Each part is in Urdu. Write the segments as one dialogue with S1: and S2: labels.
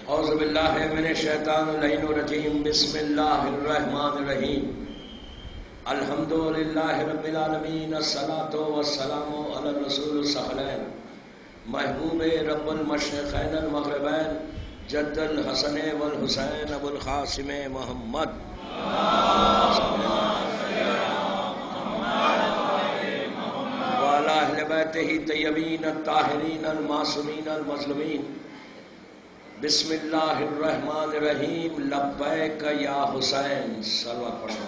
S1: اعوذ باللہ من الشیطان اللعین الرجیم بسم اللہ الرحمن الرحیم الحمدللہ رب العالمین الصلاۃ والسلام علی الرسول الثقلین محبوب رب المشرقین المغربین جد الحسن والحسین ابو القاسم محمد وعلی اہل بیتہ طیبین الطاہرین المعصومین المظلومین بسم اللہ الرحمن الرحیم لبیک یا حسین صلوات پڑھو۔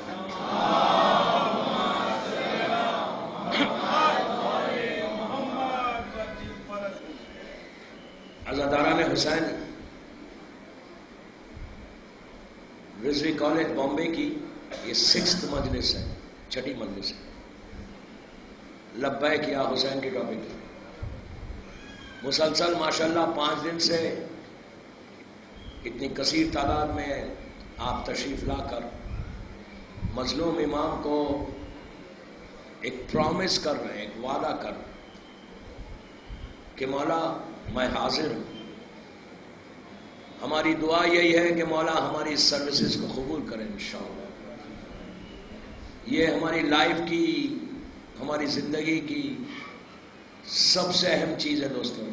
S1: عزاداران حسین رضوی کالج بامبے کی یہ 6th مجلس ہے، 6ٹھی مجلس ہے۔ لبیک یا حسین کی ٹاپک ہے۔ مسلسل ماشاءاللہ 5 دن سے اتنی کثیر تعداد میں آپ تشریف لا کر مظلوم امام کو ایک پرومس کر رہے ہیں، ایک وعدہ کر رہے ہیں کہ مولا میں حاضر ہوں۔ ہماری دعا یہی ہے کہ مولا ہماری سروسز کو قبول کریں انشاءاللہ۔ یہ ہماری لائف کی، ہماری زندگی کی سب سے اہم چیز ہے دوستوں،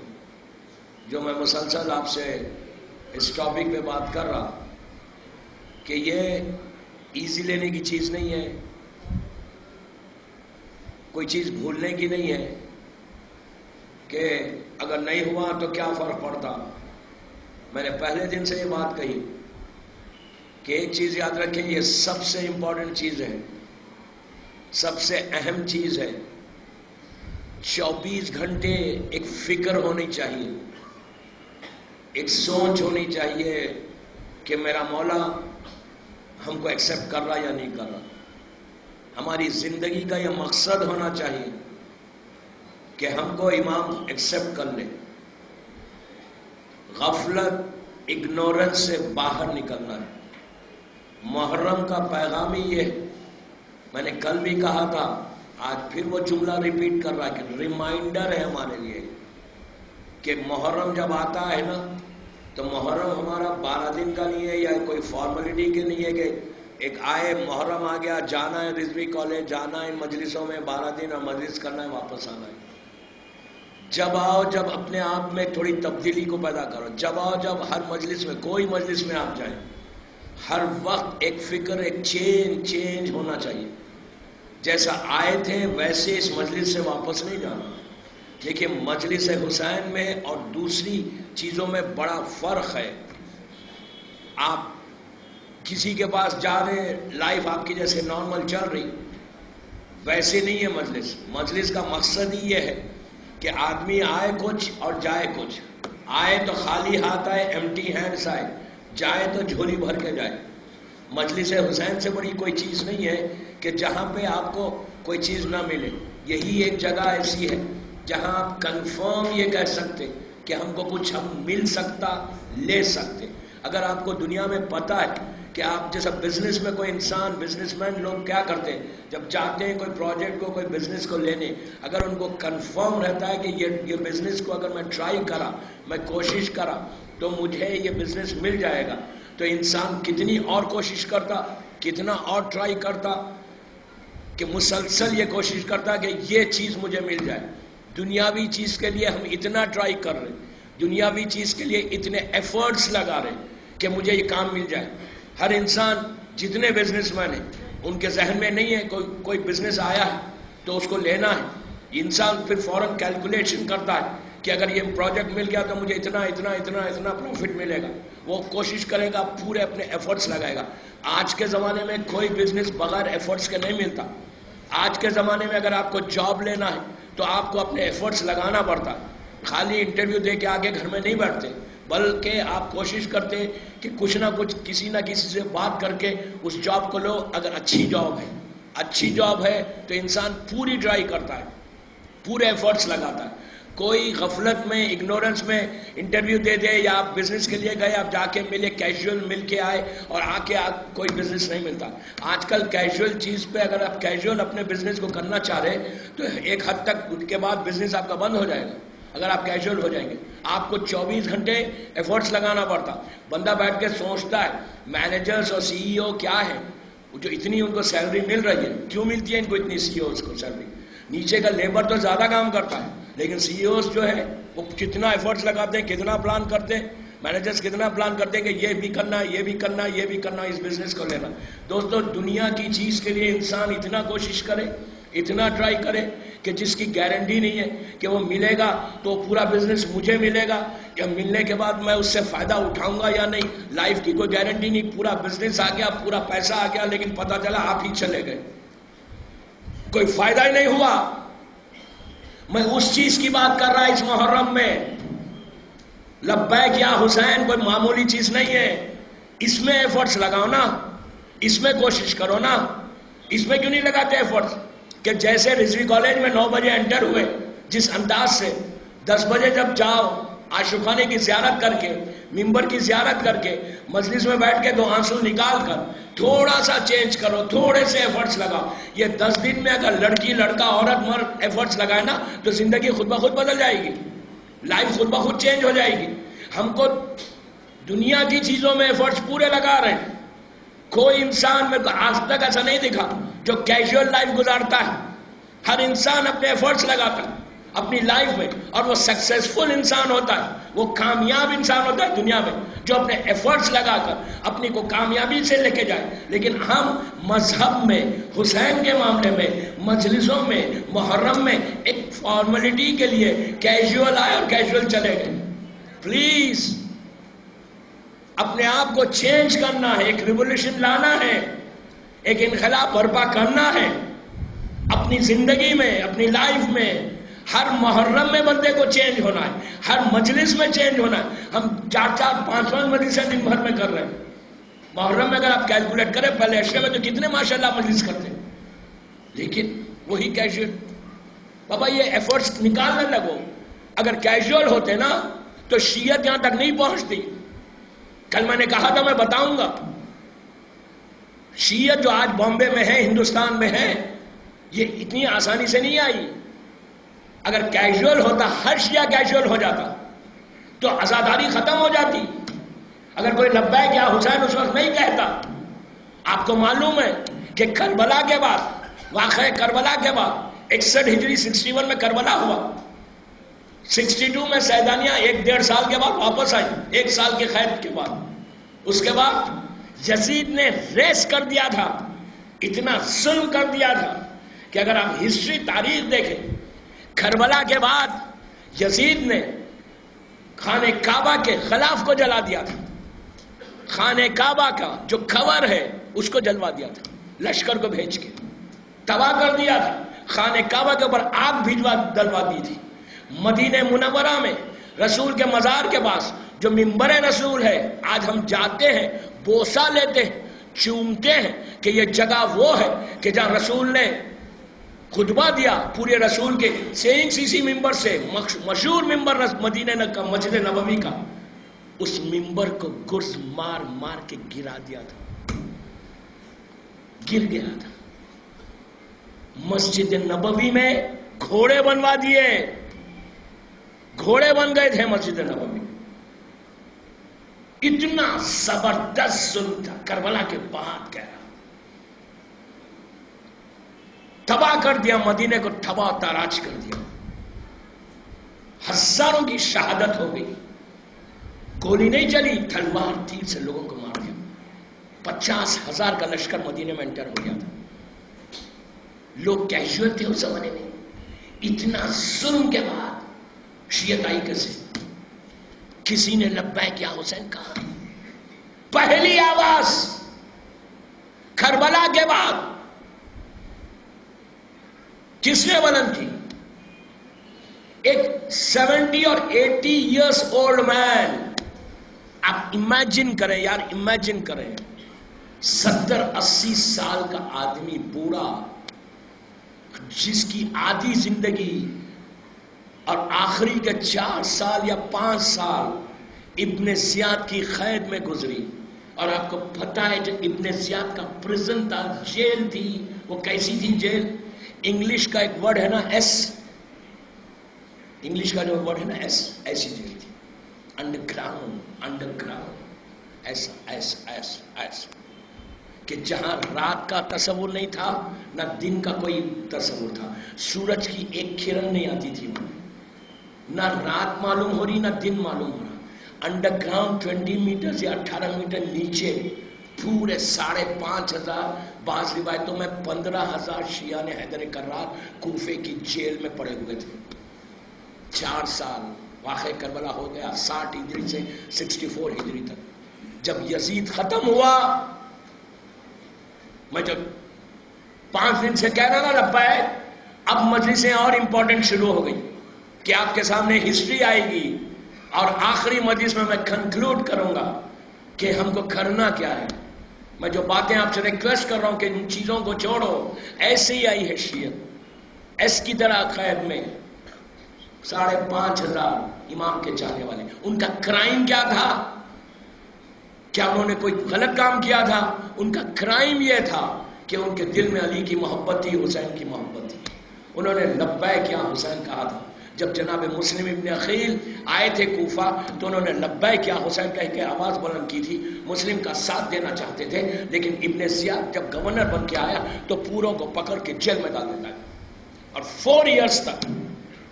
S1: جو میں مسلسل آپ سے اس ٹاپک پہ بات کر رہا کہ یہ ایزی لینے کی چیز نہیں ہے، کوئی چیز بھولنے کی نہیں ہے کہ اگر نہیں ہوا تو کیا فرق پڑتا۔ میں نے پہلے دن سے یہ بات کہی کہ ایک چیز یاد رکھیں، یہ سب سے امپورٹنٹ چیز ہے، سب سے اہم چیز ہے۔ 24 گھنٹے ایک فکر ہونی چاہیے، ایک سوچ ہونی چاہیے کہ میرا مولا ہم کو ایکسیپٹ کر رہا یا نہیں کر رہا۔ ہماری زندگی کا یہ مقصد ہونا چاہیے کہ ہم کو امام ایکسیپٹ کر لے۔ غفلت، اگنورنس سے باہر نکلنا ہے۔ محرم کا پیغام ہی یہ ہے، میں نے کل بھی کہا تھا، آج پھر وہ جملہ ریپیٹ کر رہا ہے کہ ریمائنڈر ہے ہمارے لیے کہ محرم جب آتا ہے نا تو محرم ہمارا 12 دن کا نہیں ہے یا کوئی فارملٹی کے نہیں ہے کہ ایک آئے محرم آ گیا، جانا ہے رضوی کالج، جانا ہے مجلسوں میں 12 دن اور مجلس کرنا ہے، واپس آنا ہے۔ جب آؤ، جب اپنے آپ میں تھوڑی تبدیلی کو پیدا کرو، جب آؤ، جب ہر مجلس میں، کوئی مجلس میں آپ جائیں، ہر وقت ایک فکر، ایک چینج ہونا چاہیے۔ جیسا آئے تھے ویسے اس مجلس سے واپس نہیں جانا۔ دیکھیں مجلس حسین میں اور دوسری چیزوں میں بڑا فرق ہے۔ آپ کسی کے پاس جا رہے ہیں، لائف آپ کی جیسے نارمل چل رہی، ویسے نہیں ہے مجلس۔ مجلس کا مقصد ہی یہ ہے کہ آدمی آئے کچھ اور جائے کچھ، آئے تو خالی ہاتھ آئے، ایمٹی ہینڈز آئے، جائے تو جھولی بھر کے جائے۔ مجلس حسین سے بڑی کوئی چیز نہیں ہے کہ جہاں پہ آپ کو کوئی چیز نہ ملے۔ یہی ایک جگہ ایسی ہے جہاں آپ کنفرم یہ کہہ سکتے کہ ہم کو کچھ ہم مل سکتا، لے سکتے۔ اگر آپ کو دنیا میں پتا ہے کہ آپ جیسا بزنس میں کوئی انسان، بزنس مین لوگ کیا کرتے ہیں، جب چاہتے ہیں کوئی پروجیکٹ کو، کوئی بزنس کو لینے، اگر ان کو کنفرم رہتا ہے کہ یہ بزنس کو اگر میں ٹرائی کرا، میں کوشش کرا تو مجھے یہ بزنس مل جائے گا، تو انسان کتنی اور کوشش کرتا، کتنا اور ٹرائی کرتا، کہ مسلسل یہ کوشش کرتا کہ یہ چیز مجھے مل جائے۔ دنیاوی چیز کے لیے ہم اتنا ٹرائی کر رہے ہیں، دنیاوی چیز کے لیے اتنے ایفرٹس لگا رہے ہیں کہ مجھے یہ کام مل جائے۔ ہر انسان، جتنے بزنس مین ہیں، ان کے ذہن میں نہیں ہے کوئی بزنس آیا ہے تو اس کو لینا ہے۔ انسان پھر فوراً کیلکولیشن کرتا ہے کہ اگر یہ پروجیکٹ مل گیا تو مجھے اتنا پروفٹ ملے گا۔ وہ کوشش کرے گا، پورے اپنے ایفرٹس لگائے گا۔ آج کے زمانے میں کوئی بزنس بغیر ایفرٹس کے نہیں ملتا۔ آج کے زمانے میں اگر آپ کو جاب لینا ہے تو آپ کو اپنے ایفرٹس لگانا پڑتا ہے۔ خالی انٹرویو دے کے آگے گھر میں نہیں بیٹھتے، بلکہ آپ کوشش کرتے کہ کچھ نہ کچھ، کسی نہ کسی سے بات کر کے اس جاب کو لو۔ اگر اچھی جاب ہے تو انسان پوری ٹرائی کرتا ہے، پورے ایفرٹس لگاتا ہے۔ کوئی غفلت میں، اگنورنس میں انٹرویو دے دے، یا آپ بزنس کے لیے گئے، آپ جا کے ملے، کیجول مل کے آئے اور آ کے کوئی بزنس نہیں ملتا۔ آج کل کیجول چیز پہ اگر آپ کیجول اپنے بزنس کو کرنا چاہ رہے تو ایک حد تک ان کے بعد بزنس آپ کا بند ہو جائے گا۔ اگر آپ کیجول ہو جائیں گے. آپ کو 24 گھنٹے ایفرٹس لگانا پڑتا. بندہ بیٹھ کے سوچتا ہے مینیجرز اور سی ای او کیا ہے جو اتنی ان کو سیلری مل رہی ہے, کیوں ملتی ہے ان کو اتنی سی ای اوز کو سیلری؟ نیچے کا لیبر تو زیادہ کام کرتا ہے, لیکن سی ای اوز جو ہے وہ کتنا ایفرٹس لگاتے ہیں, کتنا پلان کرتے ہیں, مینیجرز کتنا پلان کرتے ہیں کہ یہ بھی کرنا, یہ بھی کرنا, یہ بھی کرنا, اس بزنس کو لینا. دوستو دنیا کی چیز کے لیے انسان اتنا کوشش کرے, اتنا ٹرائی کرے کہ جس کی گارنٹی نہیں ہے کہ وہ ملے گا تو پورا بزنس مجھے ملے گا یا ملنے کے بعد میں اس سے فائدہ اٹھاؤں گا یا نہیں. لائف کی کوئی گارنٹی نہیں. پورا بزنس آ گیا, پورا پیسہ آ گیا, لیکن پتہ چلا آپ ہی چلے گئے, کوئی فائدہ ہی نہیں ہوا. میں اس چیز کی بات کر رہا اس محرم میں. لبیک یا حسین کوئی معمولی چیز نہیں ہے. اس میں ایفرٹس لگاؤ نا, اس میں کوشش کرو نا. اس میں کیوں نہیں لگاتے ایفرٹس کہ جیسے رضوی کالج میں 9 بجے انٹر ہوئے, جس انداز سے 10 بجے جب جاؤ عاشق خانے کی زیارت کر کے, ممبر کی زیارت کر کے, مجلس میں بیٹھ کے 2 آنسو نکال کر تھوڑا سا چینج کرو, تھوڑے سے ایفرٹس لگاؤ. یہ 10 دن میں اگر لڑکی لڑکا عورت مرد ایفرٹس لگائے نا تو زندگی خود بخود بدل جائے گی, لائف خود بخود چینج ہو جائے گی. ہم کو دنیا کی چیزوں میں ایفرٹس پورے لگا رہے ہیں. کوئی انسان میں آج تک ایسا نہیں دکھا جو کیجول لائف گزارتا ہے. ہر انسان اپنے ایفرٹس لگاتا ہے اپنی لائف میں, اور وہ سکسیسفل انسان ہوتا ہے, وہ کامیاب انسان ہوتا ہے دنیا میں جو اپنے ایفرٹس لگا کر اپنی کو کامیابی سے لے کے جائے. لیکن ہم مذہب میں, حسین کے معاملے میں, مجلسوں میں, محرم میں ایک فارمیلٹی کے لیے کیجول آئے اور کیجول چلے گئے. پلیز اپنے آپ کو چینج کرنا ہے, ایک ریولیوشن لانا ہے, ایک انقلاب برپا کرنا ہے اپنی زندگی میں, اپنی لائف میں. ہر محرم میں بندے کو چینج ہونا ہے, ہر مجلس میں چینج ہونا ہے. ہم 4-4, 5-5 مجلسیں دن بھر میں کر رہے ہیں. محرم میں اگر آپ کیلکولیٹ کریں پہلے اشرے میں تو کتنے ماشاءاللہ مجلس کرتے ہیں, لیکن وہی کیجول. بابا یہ ایفرٹس نکالنے لگو. اگر کیجول ہوتے نا تو شیعت یہاں تک نہیں پہنچتی. کل میں نے کہا تھا میں بتاؤں گا, شیعت جو آج بامبے میں ہے, ہندوستان میں ہے, یہ اتنی آسانی سے نہیں آئی. اگر کیجول ہوتا, ہر شیعہ کیجول ہو جاتا تو عزاداری ختم ہو جاتی. اگر کوئی لبیک یا حسین اس وقت نہیں کہتا. آپ کو معلوم ہے کہ کربلا کے بعد, واقعہ کربلا کے بعد 61 ہجری 61 میں کربلا ہوا, 62 میں سیدانیہ 1-1.5 سال کے بعد واپس آئی, 1 سال کے قید کے بعد. اس کے بعد یزید نے ریس کر دیا تھا, اتنا ظلم کر دیا تھا کہ اگر آپ ہسٹری تاریخ دیکھیں, کربلا کے بعد یزید نے خانہ کعبہ کے غلاف کو جلا دیا تھا. خانہ کعبہ کا جو کور ہے اس کو جلوا دیا تھا, لشکر کو بھیج کے تباہ کر دیا تھا. خانہ کعبہ کے اوپر آگ ڈلوا دی تھی. مدینہ منورہ میں رسول کے مزار کے پاس جو ممبر رسول ہے, آج ہم جاتے ہیں, بوسہ لیتے ہیں, چومتے ہیں کہ یہ جگہ وہ ہے کہ جہاں رسول نے خطبہ دیا پورے رسول کے سینگ سی ممبر سے, مشہور ممبر مدینہ کا, مسجد نبوی کا. اس ممبر کو گرز مار مار کے گرا دیا تھا, گر گیا تھا. مسجد نبوی میں گھوڑے بنوا دیے, گھوڑے بن گئے تھے مسجد نبوی. اتنا زبردست ظلم تھا کربلا کے بعد. کہہ رہا تباہ کر دیا, مدینے کو تباہ تاراج کر دیا. ہزاروں کی شہادت ہو گئی. گولی نہیں چلی, تلوار تیر سے لوگوں کو مار دیا. 50,000 کا لشکر مدینے میں انٹر ہو گیا تھا. لوگ کیجول تھے اس زمانے میں. اتنا ظلم کے بعد شیعت آئی کیسے؟ کسی نے لبیک یا حسین کہا. پہلی آواز کربلا کے بعد کس نے بلند کی؟ ایک 70 اور 80 ایئرس اولڈ مین. آپ امیجن کریں یار, امیجن کریں 70-80 سال کا آدمی, بوڑھا, جس کی آدھی زندگی اور آخری کے 4 سال یا 5 سال ابن زیاد کی قید میں گزری. اور آپ کو پتا ہے جو ابن زیاد کا پریزن تھا, جیل تھی, وہ کیسی تھی جیل؟ انگلش کا ایک ورڈ ہے نا, ایس, انگلش کا جو ورڈ ہے نا ایسی جیل تھی، انڈر گراؤنڈ، ایسا کہ جہاں رات کا تصور نہیں تھا نہ دن کا کوئی تصور تھا، سورج کی ایک کرن نہیں آتی تھی، نہ رات معلوم ہو رہی نہ دن معلوم ہو رہا۔ انڈر گراؤنڈ 20 میٹر یا 18 میٹر نیچے پورے 5,500، بعض روایتوں میں 15,000 شیعہ حیدر کرار کوفے کی جیل میں پڑے ہوئے تھے۔ 4 سال واقع کربلا ہو گیا 60 ہجری سے 64 ہجری تک۔ جب یزید ختم ہوا، میں جب 5 دن سے کہہ رہا نا لبیک، اب مجلسیں اور امپورٹنٹ شروع ہو گئی کہ آپ کے سامنے ہسٹری آئے گی، اور آخری مجلس میں کنکلوڈ کروں گا کہ ہم کو کرنا کیا ہے۔ میں جو باتیں آپ سے ریکویسٹ کر رہا ہوں کہ ان چیزوں کو چھوڑو، ایسے ہی آئی ہے شیعت ایس کی طرح قید میں 5,500 امام کے چاہنے والے۔ ان کا کرائم کیا تھا؟ کیا انہوں نے کوئی غلط کام کیا تھا؟ ان کا کرائم یہ تھا کہ ان کے دل میں علی کی محبت تھی، حسین کی محبت تھی۔ انہوں نے لبیک یا حسین کہا تھا۔ جب جناب مسلم ابن عقیل آئے تھے کوفہ تو انہوں نے لبیک یا حسین کہہ کے آواز بلند کی تھی، مسلم کا ساتھ دینا چاہتے تھے، لیکن ابن زیاد جب گورنر بن کے آیا تو پوروں کو پکڑ کے جیل میں ڈال دیتا ہے، اور 4 ایئرز تک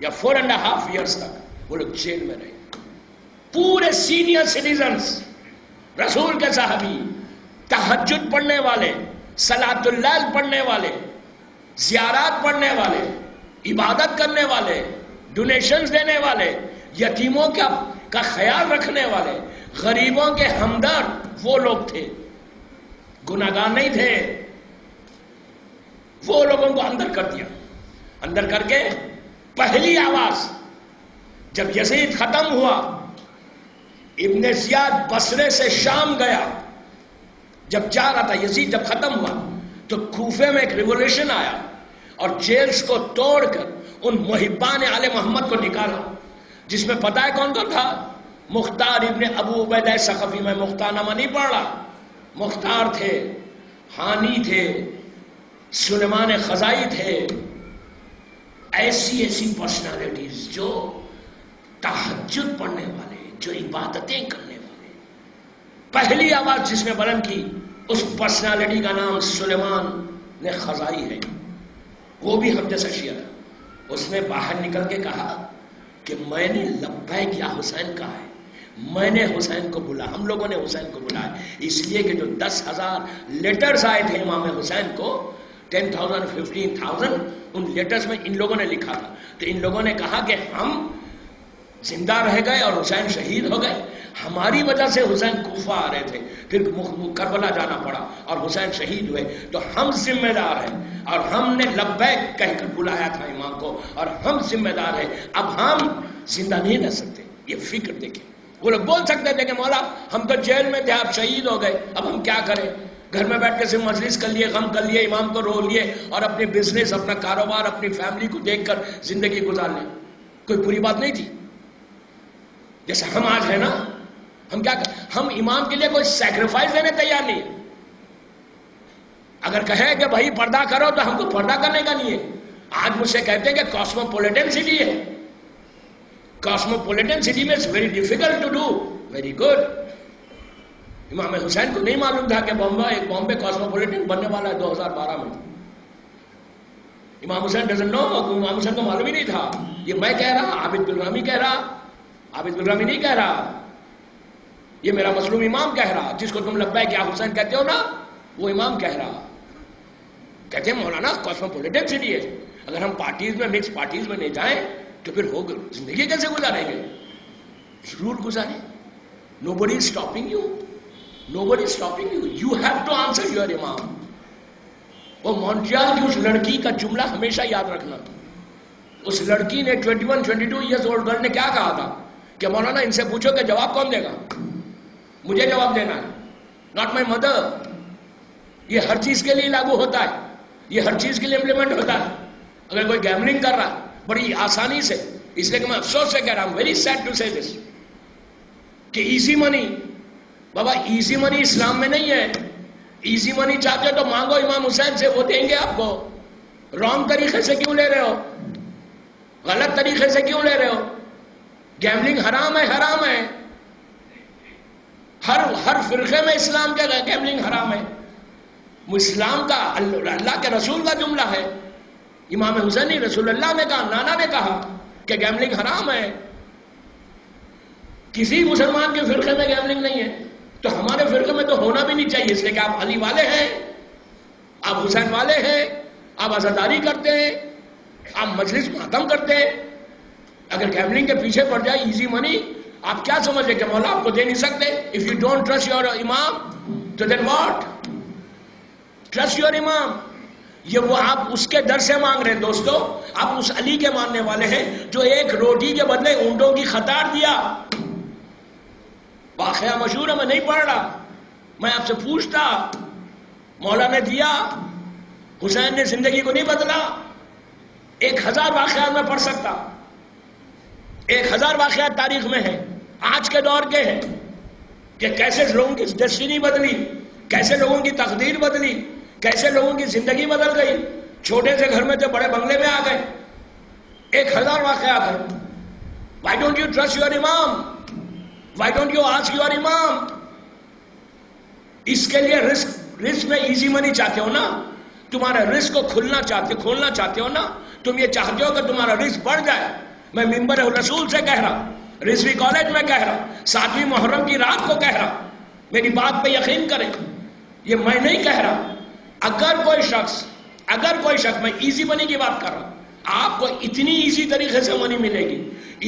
S1: یا 4.5 ایئرز تک وہ لوگ جیل میں رہے۔ پورے سینئر سٹیزنز، رسول کے صحابی، تہجد پڑھنے والے، صلاۃ اللیل پڑھنے والے، زیارات پڑھنے والے، عبادت کرنے والے، ڈونیشنز دینے والے، یتیموں کا خیال رکھنے والے، غریبوں کے ہمدرد وہ لوگ تھے، گناہگار نہیں تھے۔ وہ لوگوں کو اندر کر دیا، اندر کر کے پہلی آواز جب یزید ختم ہوا، ابن زیاد بصرے سے شام گیا، جب جا رہا تھا یزید جب ختم ہوا تو کوفے میں ایک ریولیوشن آیا، اور جیلز کو توڑ کر ان محبان آل محمد کو نکالا، جس میں پتہ ہے کون کون تھا؟ مختار ابن ابو عبیدہ ثقفی۔ میں مختار نامہ نہیں پڑھ رہا، مختار تھے، ہانی تھے، سلیمان خزائی تھے، ایسی پرسنالٹیز جو تہجد پڑھنے والے، جو عبادتیں کرنے والے۔ پہلی آواز جس نے بلند کی اس پرسنالٹی کا نام سلیمان نے خزائی ہے، وہ بھی ہم جیسا شیعہ تھا۔ اس نے باہر نکل کے کہا کہ میں نے لبیک یا حسین کہا ہے، میں نے حسین کو بلا، ہم لوگوں نے حسین کو بلایا، اس لیے کہ جو 10,000 لیٹرز آئے تھے امام حسین کو، 10,000 15,000، ان لیٹرز میں ان لوگوں نے لکھا تھا۔ تو ان لوگوں نے کہا کہ ہم زندہ رہ گئے اور حسین شہید ہو گئے، ہماری وجہ سے حسین کوفہ آ رہے تھے، پھر کربلا جانا پڑا اور حسین شہید ہوئے، تو ہم ذمہ دار ہیں، اور ہم نے لبیک کہہ کر بلایا تھا امام کو، اور ہم ذمہ دار ہیں، اب ہم زندہ نہیں رہ سکتے۔ یہ فکر دیکھیں، وہ لوگ بول سکتے تھے کہ مولا ہم تو جیل میں تھے، آپ شہید ہو گئے، اب ہم کیا کریں، گھر میں بیٹھ کے صرف مجلس کر لیے، غم کر لیے، امام کو رو لیے، اور اپنی بزنس، اپنا کاروبار، اپنی فیملی کو دیکھ کر زندگی گزار لیں۔ کوئی بری بات نہیں تھی، جیسے ہم آج ہیں نا، ہم کیا ہم امام کے لیے کوئی سیکریفائس دینے تیار نہیں ہے۔ اگر کہیں کہ بھائی پردہ کرو تو ہم کو پردہ کرنے کا نہیں ہے۔ آج مجھ سے کہتے ہیں کہ کاسموپولیٹن سٹی ہے، کاسموپولیٹن سٹی میں very difficult to do, very good. Imam Hussain کو نہیں معلوم تھا کہ بامبے کاسموپولیٹن بننے والا ہے 2012 میں۔ امام حسین ڈزنٹ نو، امام حسین کو معلوم ہی نہیں تھا۔ یہ میں کہہ رہا، عابد بلرامی کہہ رہا، عابد بلرامی نہیں کہہ رہا، یہ میرا مظلوم امام کہہ رہا، جس کو تم لبیک یا حسین کہتے ہو نا، وہ امام کہہ رہا۔ کہتے ہیں مولانا کاسموپولیٹن سٹی ہے، اگر ہم پارٹیز میں، مکس پارٹیز میں نہیں جائیں تو پھر ہوگا زندگی کیسے گزاریں گے؟ ضرور گزاریں۔ Nobody is stopping you. Nobody is stopping you. You have to answer your imam. وہ مونٹریال کی اس لڑکی کا جملہ ہمیشہ یاد رکھنا۔ اس لڑکی نے 21-22 ایئرز اولڈ گرل نے کیا کہا تھا کہ مولانا ان سے پوچھو کہ جواب کون دے گا، مجھے جواب دینا ہے، ناٹ مائی مدر۔ یہ ہر چیز کے لیے لاگو ہوتا ہے، یہ ہر چیز کے لیے امپلیمنٹ ہوتا ہے۔ اگر کوئی گیملنگ کر رہا ہے بڑی آسانی سے، اس لیے کہ میں افسوس سے کہہ رہا ہوں، ویری سیڈ ٹو سے دس، کہ ایزی منی، بابا ایزی منی اسلام میں نہیں ہے۔ ایزی منی چاہتے ہو تو مانگو امام حسین سے، وہ دیں گے آپ کو۔ رانگ طریقے سے کیوں لے رہے ہو؟ غلط طریقے سے کیوں لے رہے ہو؟ گیملنگ حرام ہے، حرام ہے. ہر فرقے میں اسلام کے گیملنگ حرام ہے. اسلام کا اللہ کے رسول کا جملہ ہے. امام حسینی رسول اللہ نے کہا، نانا نے کہا کہ گیملنگ حرام ہے. کسی مسلمان کے فرقے میں گیملنگ نہیں ہے، تو ہمارے فرقے میں تو ہونا بھی نہیں چاہیے. اس لیے کہ آپ علی والے ہیں، آپ حسین والے ہیں، آپ عزاداری کرتے ہیں، آپ مجلس ماتم کرتے ہیں. اگر گیملنگ کے پیچھے پڑ جائے ایزی منی، آپ کیا سمجھے کہ مولا آپ کو دے نہیں سکتے؟ If you don't trust your امام تو دین واٹ؟ ٹرسٹ یور امام. یہ وہ آپ اس کے در سے مانگ رہے ہیں. دوستو، آپ اس علی کے ماننے والے ہیں جو ایک روٹی کے بدلے اونٹوں کی قطار دیا. واقعہ مشہور ہے، میں نہیں پڑھ رہا. میں آپ سے پوچھتا، مولا نے دیا، حسین نے زندگی کو نہیں بدلا. 1000 واقعات میں پڑھ سکتا، 1000 واقعات تاریخ میں ہیں، آج کے دور کے ہیں، کہ کیسے لوگوں کی ڈیسٹینی بدلی، کیسے لوگوں کی تقدیر بدلی، کیسے لوگوں کی زندگی بدل گئی. چھوٹے سے گھر میں تھے، بڑے بنگلے میں آ گئے. 1000 واقعات ہیں. Why don't you trust your imam? Why don't you ask your imam? اس کے لیے رزق میں ایزی منی چاہتے ہو نا، تمہارے رزق کو کھولنا چاہتے ہو نا، تم یہ چاہتے ہو کہ تمہارا رزق بڑھ جائے. میں منبر رسول سے کہہ رہا، رضوی کالج میں کہہ رہا، 7ویں محرم کی رات کو کہہ رہا. میری بات پہ یقین کریں، یہ میں نہیں کہہ رہا. اگر کوئی شخص میں ایزی منی کی بات کر رہا ہوں، آپ کو اتنی ایزی طریقے سے منی ملے گی،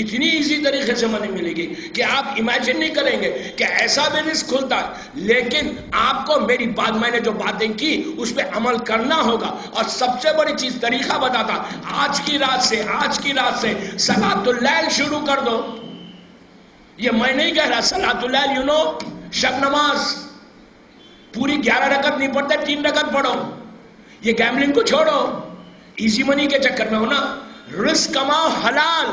S1: اتنی ایزی طریقے سے منی ملے گی کہ آپ امیجن نہیں کریں گے کہ ایسا بھی رزق کھلتا ہے. لیکن آپ کو میری بات، میں نے جو باتیں کی اس پہ عمل کرنا ہوگا. اور سب سے بڑی چیز طریقہ بتاتا، آج کی رات سے صلاۃ اللیل شروع کر دو. یہ میں نہیں کہہ رہا. صلاۃ اللیل شب نماز پوری 11 رکعت نہیں پڑھتے، 3 رکعت پڑھو. یہ گیملنگ کو چھوڑو، ایزی منی کے چکر میں ہونا. رزق کماؤ حلال.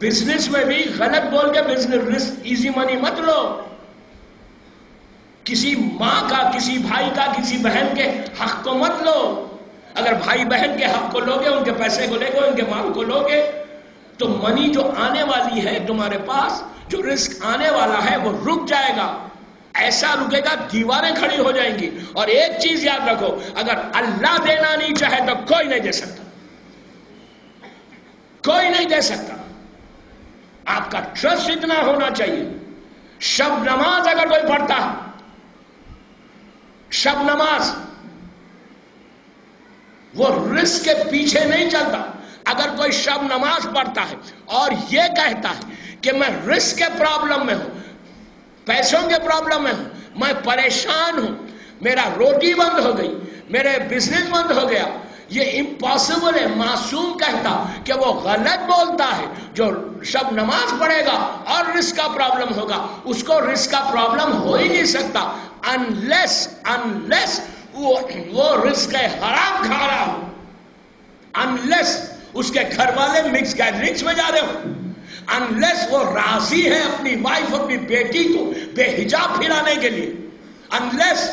S1: بزنس میں بھی غلط بول کے رزق ایزی منی مت لو. کسی ماں کا، کسی بھائی کا، کسی بہن کے حق کو مت لو. اگر بھائی بہن کے حق کو لوگے، ان کے پیسے کو لے گے، ان کے مال کو لوگے، تو منی جو آنے والی ہے تمہارے پاس، جو رزق آنے والا ہے وہ رک جائے گا. ایسا رکے گا دیواریں کھڑی ہو جائیں گی. اور ایک چیز یاد رکھو، اگر اللہ دینا نہیں چاہے تو کوئی نہیں دے سکتا، کوئی نہیں دے سکتا. آپ کا ٹرسٹ اتنا ہونا چاہیے. شب نماز اگر کوئی پڑھتا ہے، شب نماز، وہ رزق کے پیچھے نہیں چلتا. اگر کوئی شب نماز پڑھتا ہے اور یہ کہتا ہے کہ میں رزق کے پرابلم میں ہوں، پیسوں کے پرابلم میں ہوں، میں پریشان ہوں، میرا روٹی بند ہو گئی، میرے بزنس بند ہو گیا، یہ امپاسبل ہے. معصوم کہتا کہ وہ غلط بولتا ہے. جو شب نماز پڑھے گا اور رزق کا پرابلم ہوگا، اس کو رزق کا پرابلم ہو ہی نہیں سکتا unless وہ رزق حرام کھا رہا ہو، unless اس کے گھر والے مکس گیدرنگز میں جا رہے ہو، unless وہ راضی ہے اپنی وائف، اپنی بیٹی کو بے حجاب پھرانے کے لیے، unless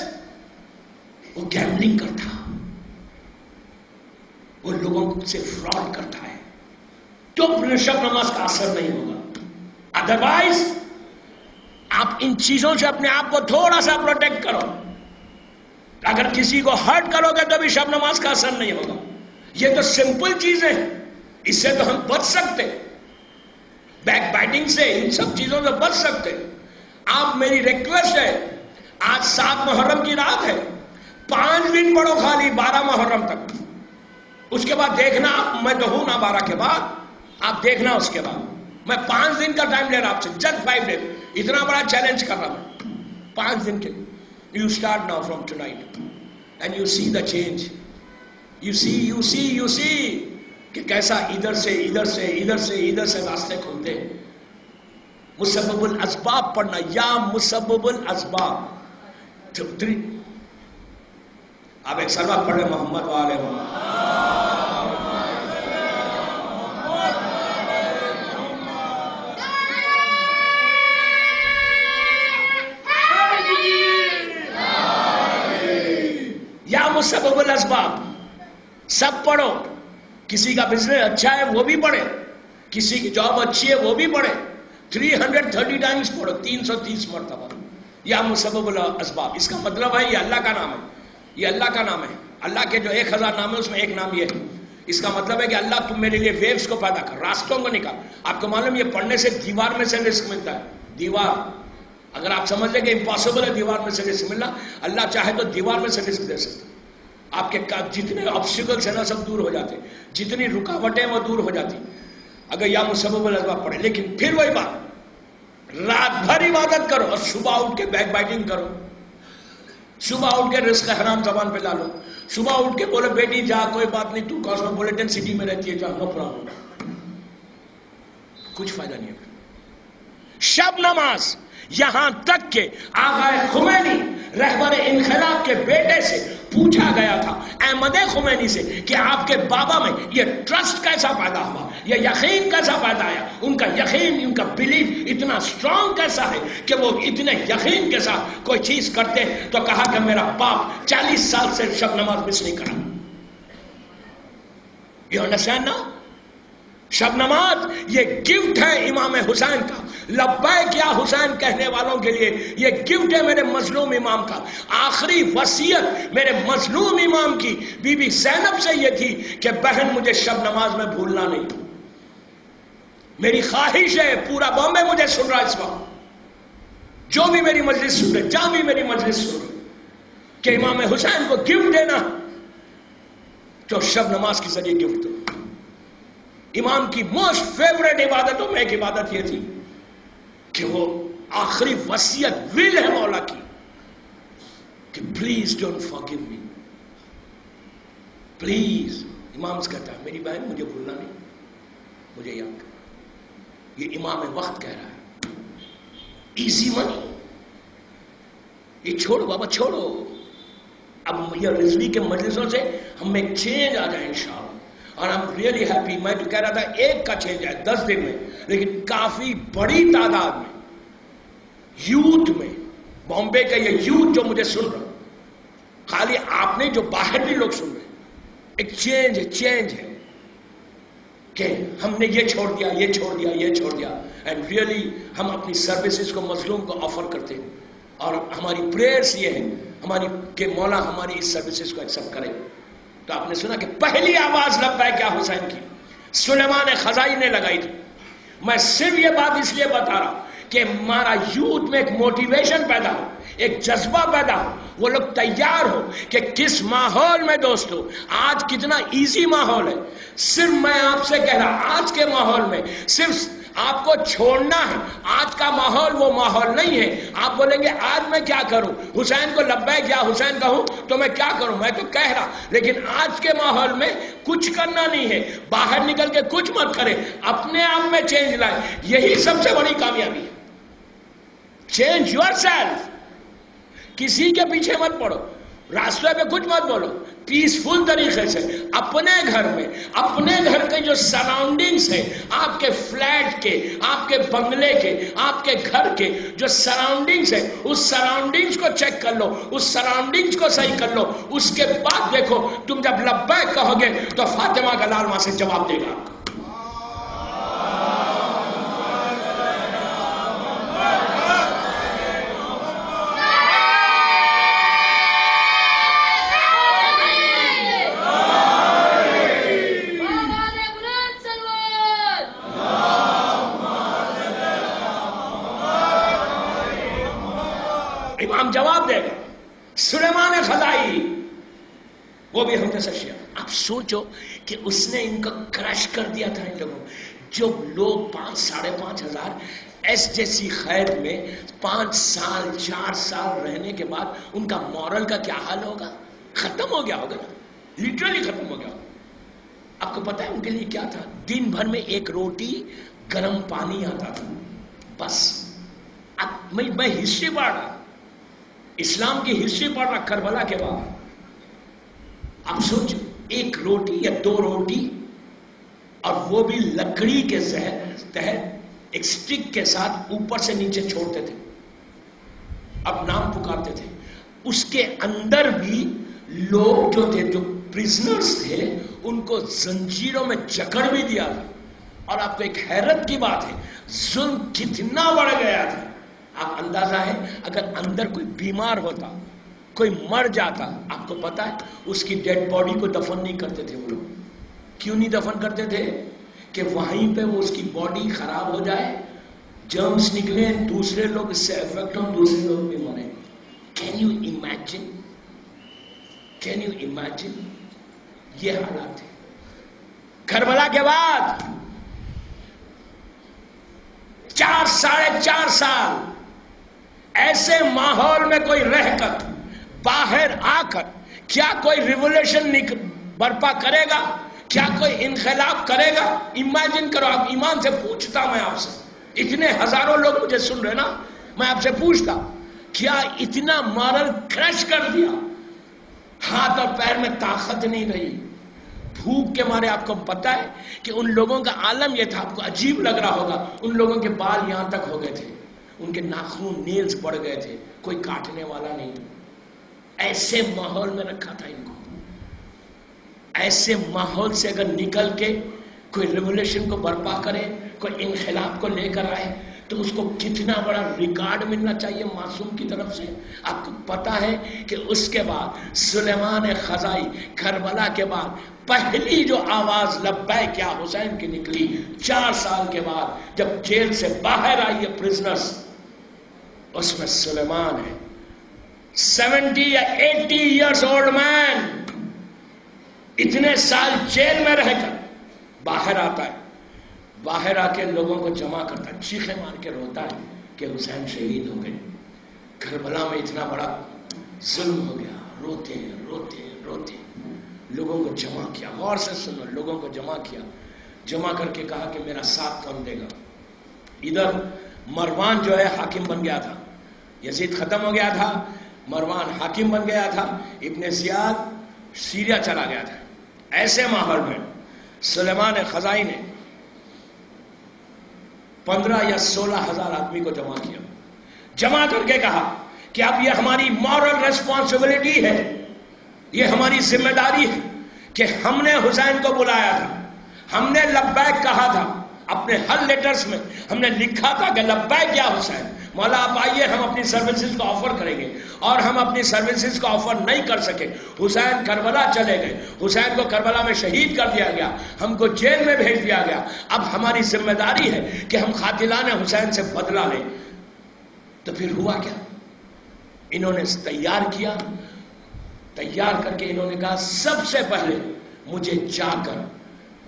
S1: وہ گیملنگ کرتا، وہ لوگوں سے فراڈ کرتا ہے، تو شب نماز کا اثر نہیں ہوگا. ادروائز آپ ان چیزوں سے اپنے آپ کو تھوڑا سا پروٹیکٹ کرو. اگر کسی کو ہرٹ کرو گے تو بھی شب نماز کا اثر نہیں ہوگا. یہ تو سمپل چیزیں ہیں، اس سے تو ہم بچ سکتے، بیک بائٹنگ سے، ان سب چیزوں سے بچ سکتے. آپ، میری ریکویسٹ ہے، آج 7 محرم کی رات ہے، 5 دن پڑھو خالی 12 محرم تک. اس کے بعد دیکھنا، میں تو ہوں نا 12 کے بعد، آپ دیکھنا اس کے بعد. میں 5 دن کا ٹائم لے رہا آپ سے، جسٹ 5 days. اتنا بڑا چیلنج کر رہا میں 5 دن کے. You start now from tonight and you see the change. You see کہ کیسا ادھر سے راستے کھلتے. مسبب الاسباب پڑھنا، یا مسبب الاسباب. آپ ایک سلوات پڑھ رہے محمد والے یا مسبب الاسباب سب پڑھو. کسی کا بزنس اچھا ہے وہ بھی پڑھے, کسی کی جاب اچھی ہے وہ بھی پڑھے. 330 ٹائمز پڑھو, 330 مرتبہ. یا مسبب الاسباب, اس کا مطلب ہے یہ اللہ کا نام ہے, یہ اللہ کا نام ہے. اللہ کے جو 1000 نام ہے اس میں ایک نام یہ ہے. اس کا مطلب ہے کہ اللہ تم میرے لیے ویوز کو پیدا کر, راستوں کو نکال. آپ کو معلوم یہ پڑھنے سے دیوار میں سے رزق ملتا ہے. دیوار, اگر آپ سمجھ لیں کہ امپاسبل ہے دیوار میں سے رزق ملنا, اللہ چاہے تو دیوار میں سے رزق دے سکتا. آپ کے جتنے آبسٹیکلز ہیں نا سب دور ہو جاتے, جتنی رکاوٹیں وہ دور ہو جاتی اگر یا مسبب الاسباب پڑھے. لیکن پھر وہی بات, رات بھر عبادت کرو اور صبح اٹھ کے بیک بائٹنگ کرو, صبح اٹھ کے رزق حرام زبان پہ ڈالو, صبح اٹھ کے بولے بیٹی جا کوئی بات نہیں, تو کاسموپولیٹن سٹی میں رہتی ہے جا, نو پرابلم. کچھ فائدہ نہیں ہے. شب نماز, یہاں تک کہ آقا خمینی رہبر انقلاب کے بیٹے سے پوچھا گیا تھا, احمد خمینی سے, کہ آپ کے بابا میں یہ ٹرسٹ کیسا پیدا ہوا, یہ یقین کیسا پیدا آیا, ان کا یقین, ان کا بلیف اتنا اسٹرانگ کیسا ہے کہ وہ اتنے یقین کے ساتھ کوئی چیز کرتے. تو کہا کہ میرا باپ 40 سال سے شب نماز مس نہیں کرا. You understand now? شب نماز یہ گفٹ ہے امام حسین کا. لبیک یا حسین کہنے والوں کے لیے یہ گفٹ ہے میرے مظلوم امام کا. آخری وصیت میرے مظلوم امام کی بی بی زینب سے یہ تھی کہ بہن مجھے شب نماز میں بھولنا نہیں. میری خواہش ہے, پورا بامبے مجھے سن رہا اس وقت, جو بھی میری مجلس سن رہے, جہاں بھی میری مجلس سن رہے, کہ امام حسین کو گفٹ دینا جو شب نماز کے ذریعے گفٹ دو. امام کی موسٹ فیوریٹ عبادتوں میں ایک عبادت یہ تھی کہ وہ آخری وصیت ول ہے مولا کی کہ please don't forgive me, please. امام سے کہتا ہے میری بہن مجھے بھولنا نہیں, مجھے یاد کر. یہ امام وقت کہہ رہا ہے. ایزی منی, یہ چھوڑو بابا چھوڑو. اب یہ رضوی کے مجلسوں سے ہم میں ایک چینج آ جائے انشاءاللہ, اور ہم ریئلی ہیپی. میں تو کہہ رہا تھا ایک کا چینج ہے 10 دن میں, لیکن کافی بڑی تعداد میں یوتھ میں, بامبے کا یہ یوتھ جو مجھے سن رہا, خالی آپ نے جو باہر بھی لوگ سن رہے, ایک چینج ہے, چینج ہے کہ ہم نے یہ چھوڑ دیا, یہ چھوڑ دیا, یہ چھوڑ دیا. اینڈ ریئلی ہم اپنی سروسز کو مظلوم کو آفر کرتے ہیں, اور ہماری پریئرز یہ ہے ہماری کہ مولا ہماری اس سروسز کو ایکسپٹ کرے. تو آپ نے سنا کہ پہلی آواز لبیک یا حسین کی سلیمان خزائی نے لگائی تھی. میں صرف یہ بات اس لیے بتا رہا کہ ہمارا یوتھ میں ایک موٹیویشن پیدا ہو, ایک جذبہ پیدا ہو, وہ لوگ تیار ہو کہ کس ماحول میں. دوستو آج کتنا ایزی ماحول ہے. صرف میں آپ سے کہہ رہا, آج کے ماحول میں صرف آپ کو چھوڑنا ہے. آج کا ماحول وہ ماحول نہیں ہے. آپ بولیں گے آج میں کیا کروں, حسین کو لبیک یا حسین کہوں تو میں کیا کروں, میں تو کہہ رہا. لیکن آج کے ماحول میں کچھ کرنا نہیں ہے, باہر نکل کے کچھ مت کرے, اپنے آپ میں چینج لائے. یہی سب سے بڑی کامیابی ہے. Change your self. کسی کے پیچھے مت پڑو, راستے پہ کچھ مت بولو, پیسفل طریقے سے اپنے گھر میں, اپنے گھر کے جو سراؤنڈنگز ہیں, آپ کے فلیٹ کے, آپ کے بنگلے کے, آپ کے گھر کے جو سراؤنڈنگز ہیں, اس سراؤنڈنگز کو چیک کر لو, اس سراؤنڈنگز کو صحیح کر لو. اس کے بعد دیکھو تم جب لبیک کہو گے تو فاطمہ کا لال وہاں سے جواب دے گا. جواب دے گا. سلیمان خزائی وہ بھی ہم جیسا شیعہ. آپ سوچو کہ اس نے ان کو کرش کر دیا تھا. ان لوگوں جو لوگ 5-5.5 ہزار ایس جیسی خیر میں 5 سال 4 سال رہنے کے بعد ان کا مورل کا کیا حال ہوگا, ختم ہو گیا ہوگا نا, لٹرلی ختم ہو گیا. آپ کو پتا ہے ان کے لیے کیا تھا, دن بھر میں 1 روٹی گرم پانی آتا تھا بس. اب میں ہسٹری پڑھ رہا, اسلام کی ہسٹری پڑھ رہا کربلا کے بعد. آپ سوچو 1 روٹی یا 2 روٹی, اور وہ بھی لکڑی کے تحت ایک سٹک کے ساتھ اوپر سے نیچے چھوڑتے تھے, اب نام پکارتے تھے. اس کے اندر بھی لوگ جو تھے, جو پریزنرز تھے, ان کو زنجیروں میں جکڑ بھی دیا تھا. اور آپ کو ایک حیرت کی بات ہے، ظلم کتنا بڑھ گیا تھا. آپ اندازہ ہے اگر اندر کوئی بیمار ہوتا، کوئی مر جاتا، آپ کو پتا ہے اس کی ڈیڈ باڈی کو دفن نہیں کرتے تھے وہ لوگ. کیوں نہیں دفن کرتے تھے؟ کہ وہیں پہ وہ اس کی باڈی خراب ہو جائے، جرمز نکلے، دوسرے لوگ اس سے افیکٹ ہوں، دوسرے لوگ بھی مریں. Can you imagine? Can you imagine? یہ حالات تھے. کربلا کے بعد 4.5 سال ایسے ماحول میں کوئی رہ کر، باہر آ کر کیا کوئی ریولیوشن برپا کرے گا؟ کیا کوئی انقلاب کرے گا؟ امیجن کرو. آپ ایمان سے پوچھتا میں آپ سے، اتنے ہزاروں لوگ مجھے سن رہے نا، میں آپ سے پوچھتا کیا اتنا مارل کرش کر دیا؟ ہاتھ اور پیر میں طاقت نہیں رہی، بھوک کے مارے. آپ کو پتا ہے کہ ان لوگوں کا عالم یہ تھا، آپ کو عجیب لگ رہا ہوگا، ان لوگوں کے بال یہاں تک ہو گئے تھے، ان کے ناخن نیلز بڑھ گئے تھے، کوئی کاٹنے والا نہیں تھا. ایسے ماحول میں رکھا تھا ان کو. ایسے ماحول سے اگر نکل کے کوئی ریولیوشن کو برپا کرے، کوئی انقلاب کو لے کر آئے، تو اس کو کتنا بڑا ریکارڈ ملنا چاہیے معصوم کی طرف سے. آپ کو پتا ہے کہ اس کے بعد سلیمان خزائی، کربلا کے بعد پہلی جو آواز لبیک یا حسین کی نکلی 4 سال کے بعد، جب جیل سے باہر آئی ہے پرزنرز، اس میں سلیمان ہے. 70 یا 80 ایئرز اولڈ مین، اتنے سال جیل میں رہ کر باہر آتا ہے. باہر آ کے لوگوں کو جمع کرتا ہے، چیخیں مار کے روتا ہے کہ حسین شہید ہو گئے، کربلا میں اتنا بڑا ظلم ہو گیا. روتے روتے روتے لوگوں کو جمع کیا. غور سے سنو، لوگوں کو جمع کیا، جمع کر کے کہا کہ میرا ساتھ کون دے گا. ادھر مروان جو ہے حاکم بن گیا تھا، یزید ختم ہو گیا تھا، مروان حاکم بن گیا تھا، ابن زیاد سیریا چلا گیا تھا. ایسے ماحول میں سلیمان خزائی نے 15 یا 16 ہزار آدمی کو جمع کیا. جمع کر کے کہا کہ اب یہ ہماری مورل ریسپانسبلٹی ہے، یہ ہماری ذمہ داری ہے کہ ہم نے حسین کو بلایا تھا، ہم نے لبیک کہا تھا، اپنے ہر لیٹرز میں ہم نے لکھا تھا کہ لبیک یا حسین، مولا آپ آئیے، ہم اپنی سروسز کو آفر کریں گے. اور ہم اپنی سروسز کو آفر نہیں کر سکے. حسین کربلا چلے گئے، حسین کو کربلا میں شہید کر دیا گیا، ہم کو جیل میں بھیج دیا گیا. اب ہماری ذمہ داری ہے کہ ہم قاتلان حسین سے بدلہ لیں. تو پھر ہوا کیا؟ انہوں نے تیار کیا، تیار کر کے انہوں نے کہا سب سے پہلے مجھے جا کر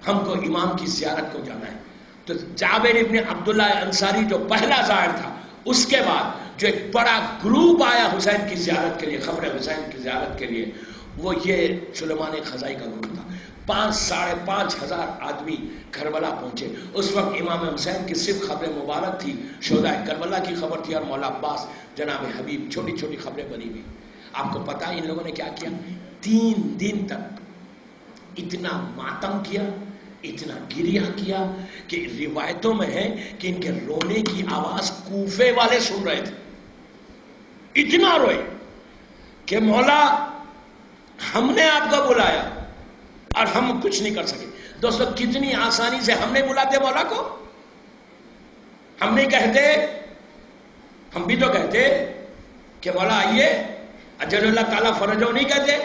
S1: ہم کو امام کی زیارت کو جانا ہے. تو جابر ابن عبداللہ انصاری جو پہلا زائر تھا، اس کے بعد جو ایک بڑا گروپ آیا حسین کی زیارت کے لیے، خبر حسین کی زیارت کے لیے، وہ یہ سلیمان خزائی کا گروپ تھا. 5-5.5 ہزار آدمی کربلا پہنچے. اس وقت امام حسین کی صرف خبر مبارک تھی، شہداء کربلا کی خبر تھی، اور مولا عباس جناب حبیب، چھوٹی چھوٹی خبریں بنی ہوئی. آپ کو پتا ہے ان لوگوں نے کیا کیا؟ 3 دن تک اتنا ماتم کیا، اتنا گریہ کیا کہ روایتوں میں ہے کہ ان کے رونے کی آواز کوفے والے سن رہے تھے. اتنا روئے کہ مولا ہم نے آپ کو بلایا اور ہم کچھ نہیں کر سکے. دوستو کتنی آسانی سے ہم نہیں بلاتے مولا کو، ہم نہیں کہتے، ہم بھی تو کہتے کہ مولا آئیے اجل اللہ تعالیٰ فرج ہو، نہیں کہتے.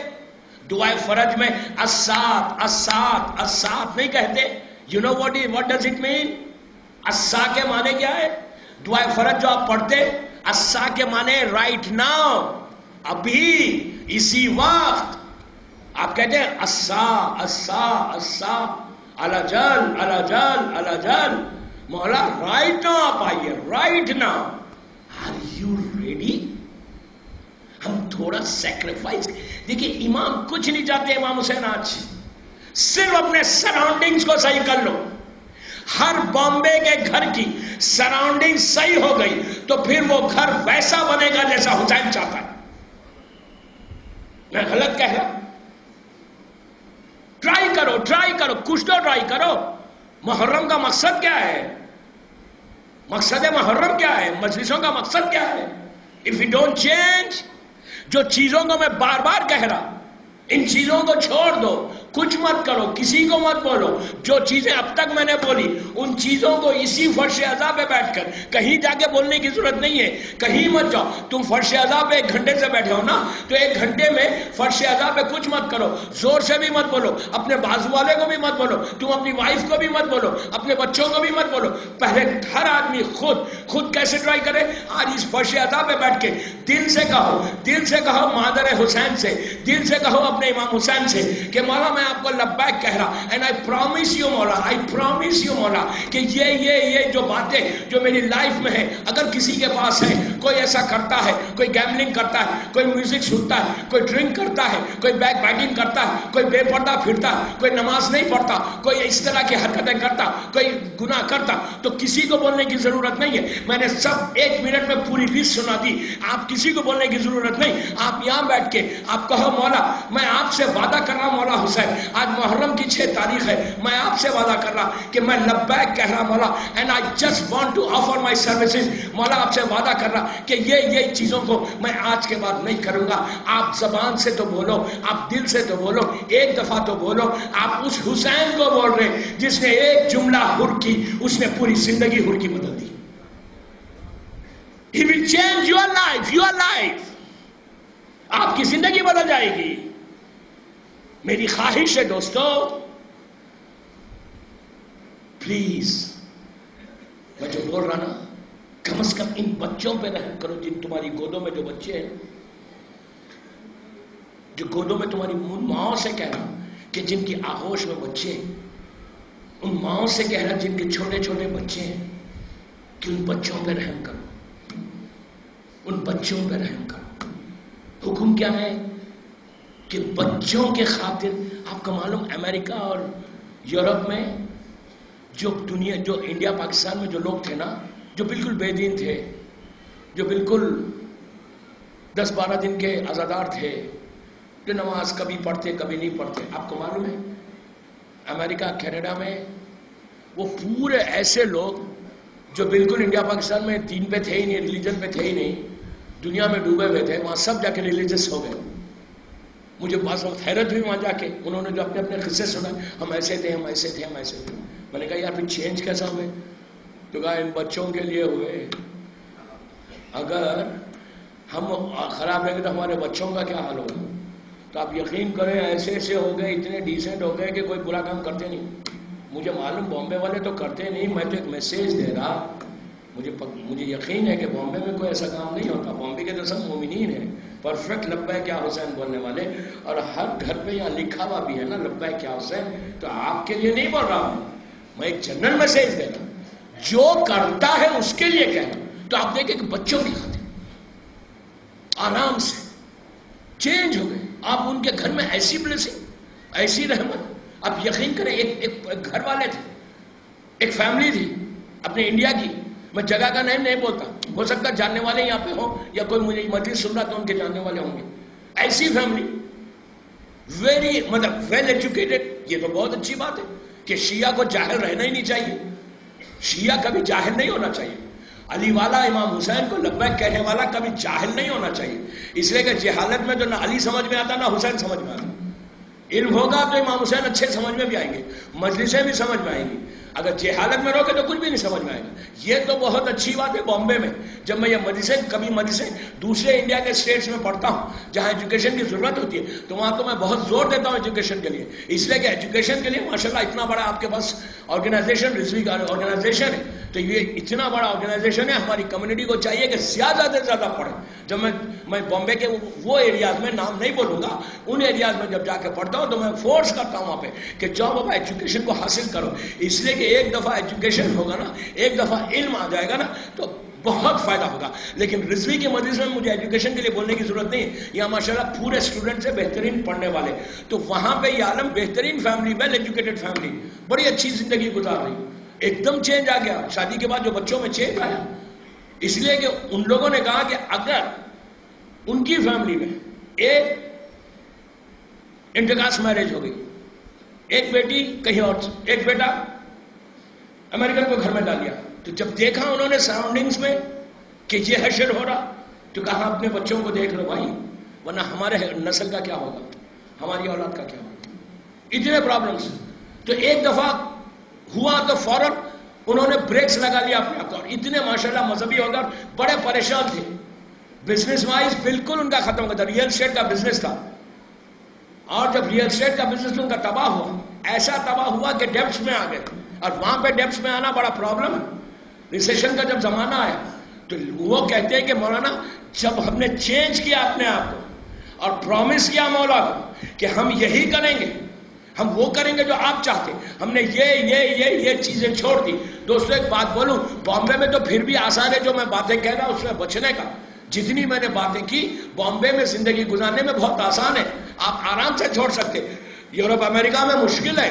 S1: دعائے فرج میں السات السات السات نہیں کہتے. You know what does it mean؟ السا کے معنی کیا ہے؟ دعائے فرج جو آپ پڑھتے، السا کے معنی رائٹ ناؤ، ابھی اسی وقت. آپ کہتے ہیں السا السا السا الجل الجل الجل. مولا رائٹ ناؤ آپ آئیے، right now. Are you ready؟ ہم تھوڑا سیکریفائز. دیکھیں امام کچھ نہیں چاہتے، امام حسین آج صرف اپنے سراؤنڈنگز کو صحیح کر لو. ہر بامبے کے گھر کی سراؤنڈنگ صحیح ہو گئی تو پھر وہ گھر ویسا بنے گا جیسا حسین چاہتا ہے. میں غلط کہہ رہا؟ ٹرائی کرو، کچھ تو ٹرائی کرو. محرم کا مقصد کیا ہے؟ مقصد محرم کیا ہے؟ مجلسوں کا مقصد کیا ہے؟ If you don't change، جو چیزوں کو میں بار بار کہہ رہا، ان چیزوں کو چھوڑ دو. کچھ مت کرو، کسی کو مت بولو. جو چیزیں اب تک میں نے بولی ان چیزوں کو اسی فرش عزا پہ بیٹھ کر، کہیں جا کے بولنے کی ضرورت نہیں ہے، کہیں مت جاؤ. تم فرش عزا پہ 1 گھنٹے سے بیٹھے ہو نا، تو 1 گھنٹے میں فرش عزا پہ کچھ مت کرو. زور سے بھی مت بولو، اپنے بازو والے کو بھی مت بولو، تم اپنی وائف کو بھی مت بولو، اپنے بچوں کو بھی مت بولو. پہلے ہر آدمی خود کیسے ٹرائی کرے. آج اس فرش عزا پہ بیٹھ کے دل سے کہو مادر حسین سے، دل سے کہو اپنے امام حسین سے کہ مولا میں آپ کو لبیک کہہ رہا. اینڈ آئی پرامس یو مولا کہ یہ جو باتیں جو میری لائف میں ہے، اگر کسی کے پاس ہے، کوئی ایسا کرتا ہے، کوئی گیملنگ کرتا ہے، کوئی میوزک سنتا ہے، کوئی ڈرنک کرتا ہے، کوئی بیک بائٹنگ کرتا ہے، کوئی بے پردہ پھرتا ہے، کوئی نماز نہیں پڑھتا، کوئی اس طرح کی حرکتیں کرتا، کوئی گناہ کرتا، تو کسی کو بولنے کی ضرورت نہیں ہے. میں نے سب 1 منٹ میں پوری لسٹ سنا دی. آپ کسی کو بولنے کی ضرورت نہیں. آپ یہاں بیٹھ کے آپ کہو مولا میں آپ سے وعدہ کر رہا مولا حسین، آج محرم کی 6 تاریخ ہے، میں آپ سے وعدہ کر رہا کہ میں لبیک کہہ رہا مولا، and I just want to offer my services. مولا آپ سے وعدہ کر رہا کہ یہ چیزوں کو میں آج کے بعد نہیں کروں گا. آپ زبان سے تو بولو، آپ دل سے تو بولو، 1 دفعہ تو بولو. آپ اس حسین کو بول رہے جس نے 1 جملہ حر کی، اس نے پوری زندگی حر کی بدل دی. He will change your life. آپ کی زندگی بدل جائے گی. میری خواہش ہے دوستو، پلیز میں جو بول رہا نا، کم از کم ان بچوں پہ رحم کرو جن تمہاری گودوں میں جو بچے ہیں، جو گودوں میں تمہاری ماؤں سے کہہ رہا کہ جن کی آغوش میں بچے ہیں، ان ماؤں سے کہہ رہا جن کے چھوٹے چھوٹے بچے ہیں، کہ ان بچوں پہ رحم کرو، ان بچوں پہ رحم کرو. حکم کیا ہے کہ بچوں کے خاطر، آپ کو معلوم امریکہ اور یورپ میں جو انڈیا پاکستان میں جو لوگ تھے نا، جو بالکل بے دین تھے، جو بالکل 10-12 دن کے عزادار تھے، جو نماز کبھی پڑھتے کبھی نہیں پڑھتے، آپ کو معلوم ہے امریکہ کینیڈا میں وہ پورے ایسے لوگ جو بالکل انڈیا پاکستان میں دین پہ تھے ہی نہیں، ریلیجن پہ تھے ہی نہیں، دنیا میں ڈوبے ہوئے تھے، وہاں سب جا کے ریلیجس ہو گئے. مجھے بعض وقت حیرت ہوئی وہاں جا کے، انہوں نے جو اپنے قصے سنا، ہم ایسے تھے. میں نے کہا یار پھر چینج کیسا ہوئے؟ تو کہا ان بچوں کے لیے ہوئے. اگر ہم خراب رہیں گے تو ہمارے بچوں کا کیا حال ہوگا؟ تو آپ یقین کریں ایسے ہو گئے، اتنے ڈیسنٹ ہو گئے کہ کوئی برا کام کرتے نہیں. مجھے معلوم بامبے والے تو کرتے نہیں، میں تو ایک میسیج دے رہا. مجھے یقین ہے کہ بامبے میں کوئی ایسا کام نہیں ہوتا. بامبے کے تو سب مومنین ہیں، پرفیکٹ لبیک کیا حسین بولنے والے، اور ہر گھر پہ یہاں لکھا ہوا بھی ہے نا لبیک کیا حسین. تو آپ کے لیے نہیں بول رہا ہوں، میں ایک جنرل میسیج دے رہا ہوں، جو کرتا ہے اس کے لیے کہہ رہا ہوں. تو آپ دیکھیں کہ بچوں کی خاطر آرام سے چینج ہو گئے. آپ ان کے گھر میں ایسی بلیسنگ، ایسی رحمت. آپ یقین کریں ایک گھر والے تھے، ایک فیملی تھی اپنے انڈیا کی، میں جگہ کا نام نہیں بولتا، ہو سکتا جاننے والے یہاں پہ ہوں یا کوئی مجھے مجلس سن رہا تو ان کے جاننے والے ہوں گے. ایسی فیملی ویل ایجوکیٹڈ. یہ تو بہت اچھی بات ہے کہ شیعہ کو جاہل رہنا ہی نہیں چاہیے، شیعہ کبھی جاہل نہیں ہونا چاہیے. علی والا امام حسین کو لبیک کہنے والا کبھی جاہل نہیں ہونا چاہیے، اس لیے کہ جہالت میں تو نہ علی سمجھ میں آتا نہ حسین سمجھ میں آتا. علم ہوگا تو امام حسین اچھے سمجھ میں بھی آئیں گے، مجلسیں بھی سمجھ میں آئیں گی. اگر جہالت میں روکے تو کچھ بھی نہیں سمجھ میں آئے گا. یہ تو بہت اچھی بات ہے. بامبے میں جب میں یہ مدرسے دوسرے انڈیا کے اسٹیٹس میں پڑھتا ہوں جہاں ایجوکیشن کی ضرورت ہوتی ہے، تو وہاں تو میں بہت زور دیتا ہوں ایجوکیشن کے لیے، اس لیے کہ ایجوکیشن کے لیے ماشاءاللہ اتنا بڑا آپ کے پاس آرگنائزیشن، رضوی کا آرگنائزیشن ہے. تو یہ اتنا بڑا آرگنائزیشن ہے، ہماری کمیونٹی کو چاہیے کہ زیادہ سے زیادہ پڑھیں. جب میں بامبے کے وہ ایریاز میں، نام نہیں بولوں گا، ان ایریاز میں جب جا کے پڑھتا ہوں تو میں فورس کرتا ہوں وہاں پہ کہ جاؤ بابا ایجوکیشن کو حاصل کرو. اس لیے کہ ایک دفعہ ایجوکیشن ہوگا نا، ایک دفعہ علم آ جائے گا نا، تو بہت فائدہ ہوگا. لیکن رضوی کے مدرسے میں مجھے ایجوکیشن کے لیے بولنے کی ضرورت نہیں ہے. یہاں ماشاءاللہ پورے اسٹوڈنٹ سے بہترین پڑھنے والے، تو وہاں پہ یہ عالم بہترین فیملی، ویل ایجوکیٹڈ فیملی، بڑی اچھی زندگی گزار رہی. ایک دم چینج آ گیا شادی کے بعد جو بچوں میں چینج آیا، اس لیے کہ ان لوگوں نے کہا کہ اگر ان کی فیملی میں ایک انٹرکاسٹ میرج ہو گئی، ایک بیٹی کہیں اور، ایک بیٹا امریکن کو گھر میں ڈال دیا، تو جب دیکھا انہوں نے سراؤنڈنگز میں کہ یہ حشر ہو رہا، تو کہا اپنے بچوں کو دیکھ لو بھائی، ورنہ ہمارے نسل کا کیا ہوگا، ہماری اولاد کا کیا ہوگا. اتنے پرابلمس. تو ایک دفعہ ہوا تو فوراً انہوں نے بریکس لگا لیا اپنے آپ کو. اتنے ماشاءاللہ مذہبی ہو کر بڑے پریشان تھے. بزنس وائز بالکل ان کا ختم ہو گیا تھا. ریئل اسٹیٹ کا بزنس تھا, اور جب ریئل اسٹیٹ کا بزنس ان کا تباہ ہوا, ایسا تباہ ہوا کہ ڈیپس میں آ گئے. اور وہاں پہ ڈیپس میں آنا بڑا پرابلم ہے. ریسیشن کا جب زمانہ آیا تو وہ کہتے ہیں کہ مولانا جب ہم نے چینج کیا اپنے آپ کو اور پرومس کیا مولا کو کہ ہم یہی کریں گے, ہم وہ کریں گے جو آپ چاہتے, ہم نے یہ چیزیں چھوڑ دی. دوستو ایک بات بولوں, بامبے میں تو پھر بھی آسان ہے جو میں باتیں کہہ رہا ہوں اس میں بچنے کا. جتنی میں نے باتیں کی, بامبے میں زندگی گزارنے میں بہت آسان ہے, آپ آرام سے چھوڑ سکتے. یورپ امریکہ میں مشکل ہے,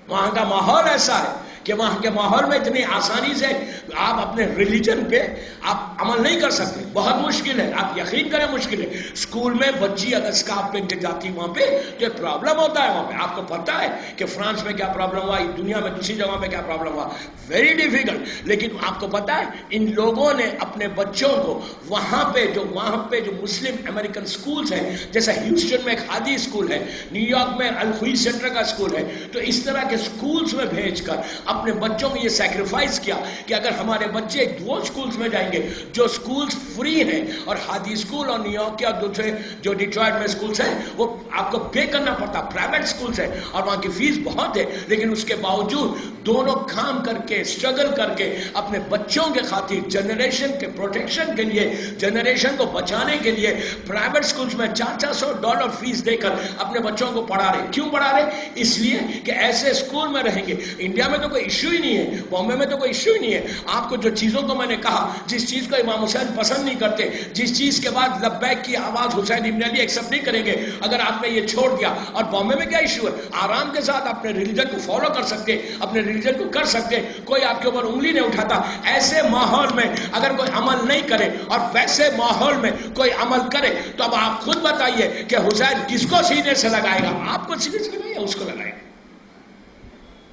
S1: وہاں کا ماحول ایسا ہے کہ وہاں کے ماحول میں اتنی آسانی سے آپ اپنے ریلیجن پہ آپ عمل نہیں کر سکتے. بہت مشکل ہے, آپ یقین کریں مشکل ہے. اسکول میں بچی اگر اسکارف پہن کے جاتی وہاں پہ تو ایک پرابلم ہوتا ہے وہاں پہ. آپ کو پتا ہے کہ فرانس میں کیا پرابلم ہوا, دنیا میں دوسری جگہ پہ کیا پرابلم ہوا, ویری ڈیفیکلٹ. لیکن آپ کو پتا ہے ان لوگوں نے اپنے بچوں کو وہاں پہ جو مسلم امریکن اسکولس ہیں, جیسے ہیوسٹن میں ایک ہادی اسکول ہے, نیو یارک میں الخوئی سینٹر کا اسکول ہے, تو اس طرح کے اسکولس میں بھیج کر اپنے بچوں کو یہ سیکریفائس کیا کہ اگر ہمارے بچے وہ اسکولز میں جائیں گے جو اسکولز فری ہیں, اور ہادی اسکول اور نیو یارک کے اور دوسرے جو ڈیٹرائٹ میں اسکولز ہیں وہ آپ کو پے کرنا پڑتا, پرائیویٹ اسکولز ہیں اور وہاں کی فیس بہت ہے, لیکن اس کے باوجود دونوں کام کر کے اسٹرگل کر کے اپنے بچوں کے خاطر جنریشن کے پروٹیکشن کے لیے, جنریشن کو بچانے کے لیے پرائیویٹ اسکولز میں $400 فیس دے کر اپنے بچوں کو پڑھا رہے. کیوں پڑھا رہے؟ اس لیے کہ ایسے اسکول میں رہیں گے. انڈیا میں تو کوئی ایشو ہی نہیں ہے, بامبے میں تو کوئی ایشو ہی نہیں ہے. آپ کو جو چیزوں کو میں نے کہا, جس چیز کو امام حسین پسند نہیں کرتے, جس چیز کے بعد لبیک کی آواز حسین ابن علی ایکسپٹ نہیں کریں گے, اگر آپ نے یہ چھوڑ دیا. اور بامبے میں کیا ایشو ہے, آرام کے ساتھ اپنے ریلیجن کو فالو کر سکتے, اپنے ریلیجن کو کر سکتے, کوئی آپ کے اوپر انگلی نہیں اٹھاتا. ایسے ماحول میں اگر کوئی عمل نہیں کرے اور ویسے ماحول میں کوئی عمل کرے تو اب آپ خود بتائیے کہ حسین کس کو سینے سے لگائے گا, آپ کو سینے سے لگائے گا, اس کو لگائے گا.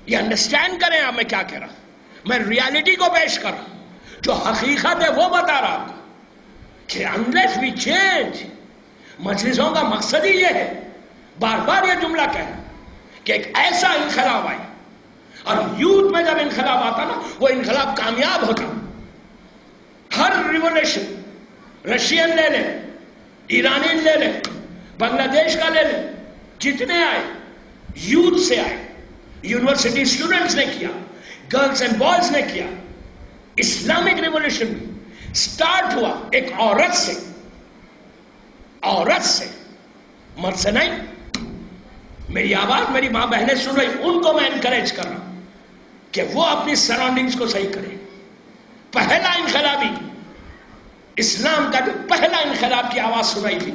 S1: یہ انڈرسٹینڈ کریں آپ میں کیا کہہ رہا ہوں. میں ریالٹی کو پیش کر رہا ہوں, جو حقیقت ہے وہ بتا رہا ہوں کہ unless we change. مجلسوں کا مقصد ہی یہ ہے, بار بار یہ جملہ کہہ رہا ہوں کہ ایک ایسا انقلاب آئے, اور یوتھ میں جب انقلاب آتا نا وہ انقلاب کامیاب ہوتا. ہر ریولیوشن, رشین لے لیں, ایرانی لے لیں, بنگلہ دیش کا لے لیں, جتنے آئے یوتھ سے آئے. یونیورسٹی اسٹوڈنٹس نے کیا, گرلز اینڈ بوائز نے کیا. اسلامک ریولیوشن سٹارٹ ہوا ایک عورت سے, مرد سے نہیں. میری آواز میری ماں بہنیں سن رہی, ان کو میں انکریج کر رہا ہوں کہ وہ اپنی سراؤنڈنگز کو صحیح کریں. پہلا انقلابی اسلام کا جو پہلا انقلاب کی آواز سنائی تھی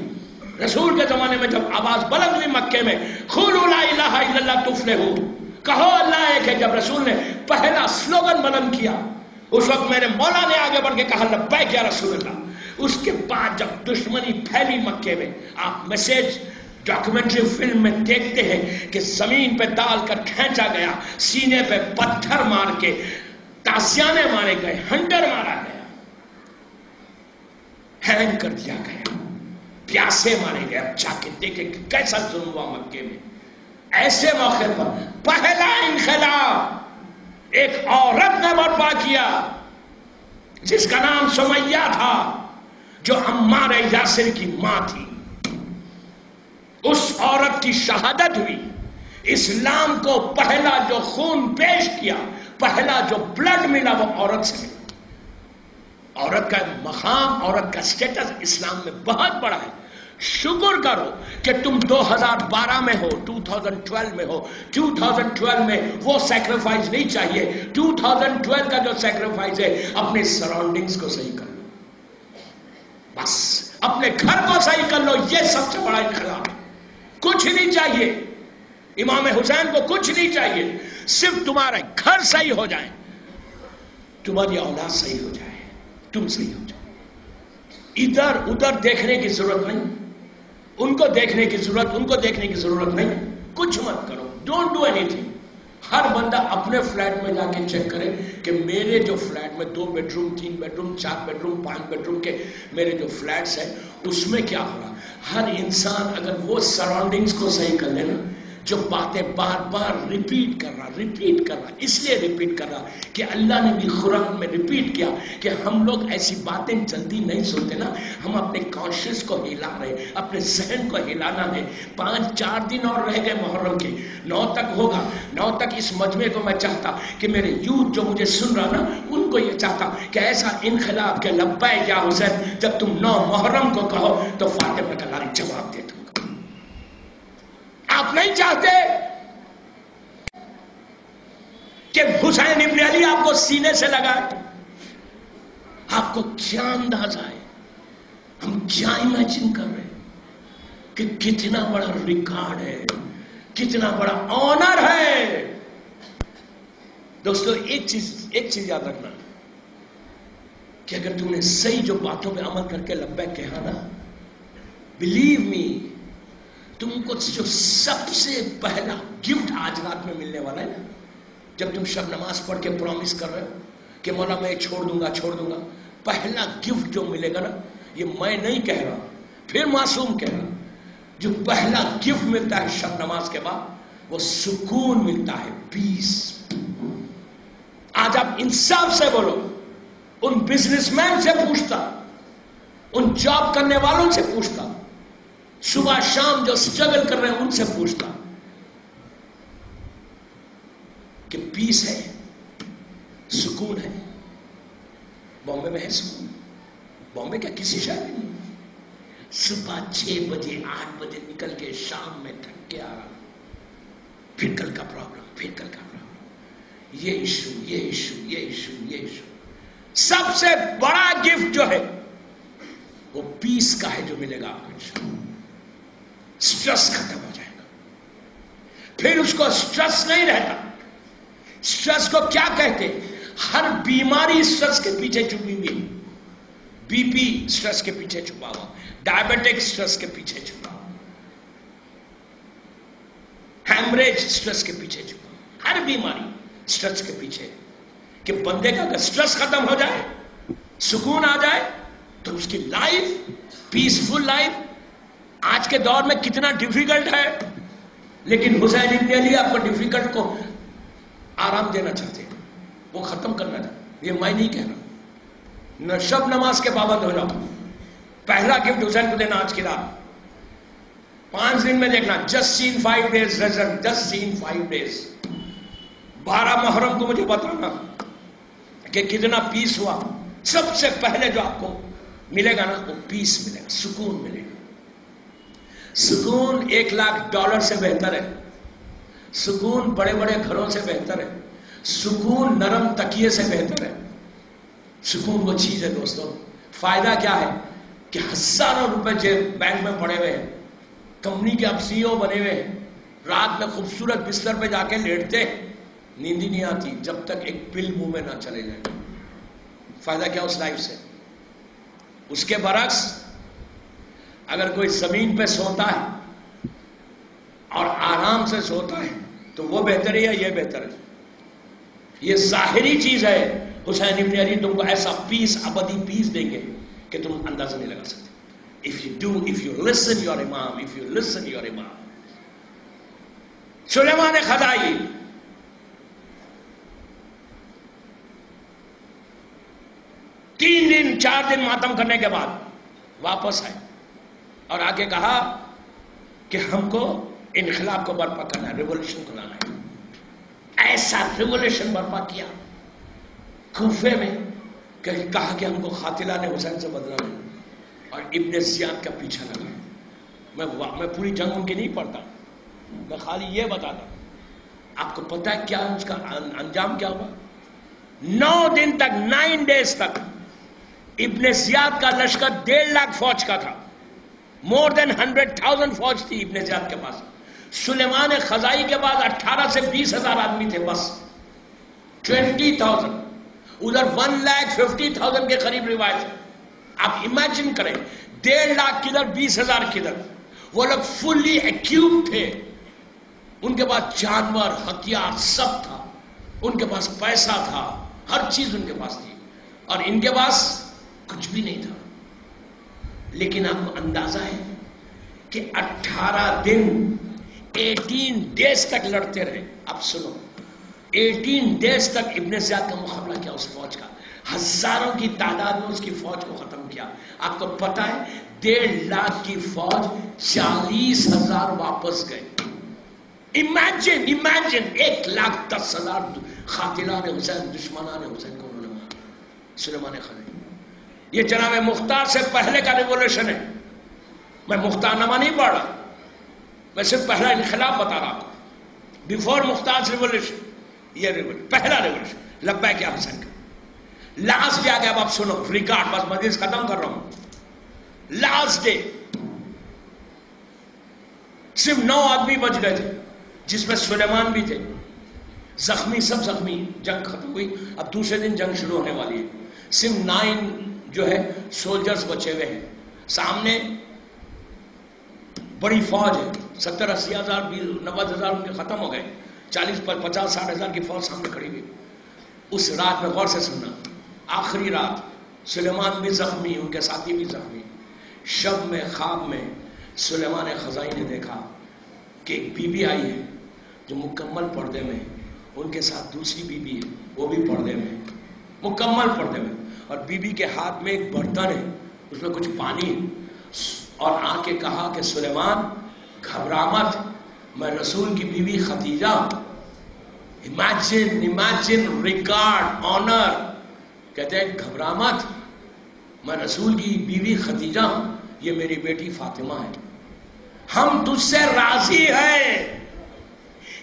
S1: رسول کے زمانے میں, جب آواز بلند ہوئی مکے میں, قولوا لا الہ الا اللہ تفلحوا, کہو اللہ ایک ہے. جب رسول نے پہلا سلوگن بلند کیا, اس وقت میرے مولا نے آگے بڑھ کے کہا لبیک یا رسول اللہ. اس کے بعد جب دشمنی پھیلی مکے میں, آپ میسج ڈاکومنٹری فلم میں دیکھتے ہیں کہ زمین پہ ڈال کر کھینچا گیا, سینے پہ پتھر مار کے تازیانے مارے گئے, ہنٹر مارا گیا, ہینگ کر دیا گیا, پیاسے مارے گئے. اب جا کے دیکھیں کہ کیسا ظلم ہوا مکے میں. ایسے موقع پر پہلا انقلاب ایک عورت نے برپا کیا جس کا نام سمیہ تھا, جو عمار یاسر کی ماں تھی. اس عورت کی شہادت ہوئی. اسلام کو پہلا جو خون پیش کیا, پہلا جو بلڈ ملا وہ عورت سے ملا. عورت کا مقام, عورت کا سٹیٹس اسلام میں بہت بڑا ہے. شکر کرو کہ تم 2012 میں ہو, 2012 میں ہو. 2012 میں وہ سیکریفائز نہیں چاہیے. 2012 کا جو سیکریفائز ہے, اپنے سراؤنڈنگز کو صحیح کر لو, بس اپنے گھر کو صحیح کر لو. یہ سب سے بڑا انقلاب ہے. کچھ نہیں چاہیے امام حسین کو, کچھ نہیں چاہیے, صرف تمہارے گھر صحیح ہو جائے, تمہاری اولاد صحیح ہو جائے, تم صحیح ہو جائے. ادھر ادھر دیکھنے کی ضرورت نہیں, ان کو دیکھنے کی ضرورت, ان کو دیکھنے کی ضرورت نہیں. کچھ مت کرو, ڈونٹ ڈو اینی تھنگ. ہر بندہ اپنے فلیٹ میں جا کے چیک کرے کہ میرے جو فلیٹ میں 2 bed room, 3 bed room, 4 bed room, 5 bed room کے میرے جو فلیٹس ہیں اس میں کیا ہو رہا. ہر انسان اگر وہ سراؤنڈنگز کو صحیح کر لینا, جو باتیں بار بار ریپیٹ کر رہا، اس لیے ریپیٹ کر رہا کہ اللہ نے بھی قرآن میں ریپیٹ کیا کہ ہم لوگ ایسی باتیں جلدی نہیں سنتے نا، ہم اپنے کانشیس کو ہلا رہے، اپنے ذہن کو ہلانا ہے۔ 4 دن اور رہ گئے محرم کے، 9 تک ہوگا۔ 9 تک اس مجمع کو میں چاہتا کہ میرے یوتھ جو مجھے سن رہا نا، ان کو یہ چاہتا کہ ایسا انقلاب کے لبیک یا حسین، جب تم 9 محرم کو کہو تو فاطمہ کا لاری جواب دے دوں گا۔ آپ نہیں چاہتے کہ حسین ابن علی آپ کو سینے سے لگائے؟ آپ کو کیا اندازہ ہے، ہم کیا امیجن کر رہے ہیں کہ کتنا بڑا ریکارڈ ہے، کتنا بڑا آنر ہے۔ دوستو ایک چیز یاد رکھنا کہ اگر تم نے صحیح جو باتوں پہ عمل کر کے لبیک کہا نا، بلیو می، تم کو جو سب سے پہلا گفٹ آج رات میں ملنے والا ہے نا، جب تم شب نماز پڑھ کے پرومس کر رہے ہو کہ مولا میں چھوڑ دوں گا، پہلا گفٹ جو ملے گا نا، یہ میں نہیں کہہ رہا، پھر معصوم کہہ رہا، جو پہلا گفٹ ملتا ہے شب نماز کے بعد، وہ سکون ملتا ہے، پیس۔ آج آپ انصاف سے بولو، ان بزنس مین سے پوچھتا، ان جاب کرنے والوں سے پوچھتا، صبح شام جو سٹرگل کر رہے ہیں ان سے پوچھتا کہ پیس ہے، سکون ہے؟ بامبے میں ہے سکون؟ بامبے کیا کسی شہر میں نہیں؟ صبح 6 بجے 8 بجے نکل کے شام میں تھک کے آ رہا، پھر کل کا پرابلم، یہ ایشو۔ سب سے بڑا گفٹ جو ہے وہ پیس کا ہے، جو ملے گا آپ کو انشاءاللہ۔ سٹریس ختم ہو جائے گا، پھر اس کو سٹریس نہیں رہتا۔ سٹریس کو کیا کہتے؟ ہر بیماری سٹریس کے پیچھے چھپی ہوئی، بی پی سٹریس کے پیچھے چھپا ہوا، ڈائبٹک سٹریس کے پیچھے چھپا ہوا، ہیمریج سٹریس کے پیچھے چھپا، ہر بیماری سٹریس کے پیچھے۔ کہ بندے کا اگر سٹریس ختم ہو جائے، سکون آ جائے، تو اس کی لائف پیسفل لائف۔ آج کے دور میں کتنا ڈیفیکلٹ ہے، لیکن حسین ابن علی آپ کو ڈیفیکلٹ کو آرام دینا چاہتے ہیں، وہ ختم کرنا چاہتے۔ یہ میں نہیں کہہ رہا، نہ شب نماز کے پابند ہو جاؤ۔ پہلا گفٹ حسین کو دینا آج کی رات، 5 دن میں دیکھنا، just seen 5 days result, just seen 5 days۔ 12 محرم کو مجھے بتانا کہ کتنا پیس ہوا۔ سب سے پہلے جو آپ کو ملے گا نا، وہ پیس ملے گا، سکون ملے گا۔ سکون $1,00,000 سے بہتر ہے، سکون بڑے بڑے گھروں سے بہتر ہے، سکون نرم تکیے سے بہتر ہے۔ سکون وہ چیز ہے دوستوں، فائدہ کیا ہے کہ ہزاروں روپے بینک میں پڑے ہوئے ہیں، کمپنی کے اب CEO بنے ہوئے ہیں، رات میں خوبصورت بستر پہ جا کے لیٹتے، نیند ہی نہیں آتی جب تک ایک پل منہ میں نہ چلے جائے۔ فائدہ کیا اس لائف سے؟ اس کے برعکس اگر کوئی زمین پہ سوتا ہے اور آرام سے سوتا ہے تو وہ بہتر ہے یا یہ بہتر ہے؟ یہ ظاہری چیز ہے۔ حسین ابن علی تم کو ایسا پیس، ابدی پیس دیں گے کہ تم اندازہ نہیں لگا سکتے۔ if you listen your imam۔ سلیمان خدائی تین دن 4 دن ماتم کرنے کے بعد واپس آئے اور آگے کہا کہ ہم کو انقلاب کو برپا کرنا ہے، ریولوشن کو لانا ہے۔ ایسا ریولوشن برپا کیا کوفے میں کہ کہا کہ ہم کو قاتلہ نے حسین سے بدلا ہے، اور ابن زیاد کا پیچھا لگا۔ میں پوری جنگ ان کی نہیں پڑھتا، میں خالی یہ بتاتا۔ آپ کو پتہ ہے کیا اس کا انجام کیا ہوا؟ 9 دن تک، 9 days تک ابن زیاد کا لشکر 1.5 لاکھ فوج کا تھا، more than 100,000 فوج تھی ابن زیاد کے پاس۔ سلیمان خزائی کے بعد 18 سے 20,000 آدمی تھے بس، 20,000 ادھر 1,50,000 کے قریب روایت ہے۔ آپ امیجن کریں، 1.5 لاکھ کدھر، 20,000 کدھر۔ وہ لوگ فلی ایکیوپ تھے، ان کے پاس جانور، ہتھیار سب تھا، ان کے پاس پیسہ تھا، ہر چیز ان کے پاس تھی، اور ان کے پاس کچھ بھی نہیں تھا۔ لیکن آپ کو اندازہ ہے کہ 18 دن 18 ڈیز تک لڑتے رہے. اب سنو، 18 ڈیز تک ابن زیاد کا مقابلہ کیا اس فوج کا، ہزاروں کی تعداد میں اس کی فوج کو ختم کیا. آپ کو پتا ہے 1.5 لاکھ کی فوج 40,000 واپس گئے. امیجن 1,10,000 قاتلان حسین، دشمنان حسین کو انہوں نے مارا. سلیمان خلیل، یہ جناب مختار سے پہلے کا ریولوشن ہے. میں مختار نامہ نہیں پڑھ رہا، میں صرف پہلا انقلاب بتا رہا ہوں. بیفور مختار ریولوشن، یہ ریولوشن پہلا ریولوشن لبیک یا حسین کا. لاسٹ ڈے آ گیا. اب آپ سنو ریکارڈ، بس مجلس ختم کر رہا ہوں. لاسٹ ڈے صرف 9 آدمی بچ گئے تھے، جس میں سلیمان بھی تھے. زخمی، سب زخمی. جنگ ختم ہوئی، اب دوسرے دن جنگ شروع ہونے والی ہے. صرف 9 جو ہے سولجرز بچے ہوئے ہیں. سامنے بڑی فوج ہے، 70-80 ہزار 90 ہزار ان کے ختم ہو گئے. 40-50-60 ہزار کی فوج سامنے کھڑی ہوئی. اس رات میں غور سے سننا، آخری رات، سلیمان بھی زخمی، ان کے ساتھی بھی زخمی. شب میں خواب میں سلیمان خزائی نے دیکھا کہ ایک بی بی آئی ہے جو مکمل پردے میں، ان کے ساتھ دوسری بی بی ہے، وہ بھی پردے میں، مکمل پردے میں. اور بی بی کے ہاتھ میں ایک برتن ہے، اس میں کچھ پانی ہے. اور آ کے کہا کہ سلیمان گھبرا مت، میں رسول کی بیوی خدیجہ. Imagine record, owner. کہتے ہیں گھبرا مت، میں رسول کی بیوی خدیجہ ہوں، یہ میری بیٹی فاطمہ ہے، ہم تجھ سے راضی ہیں.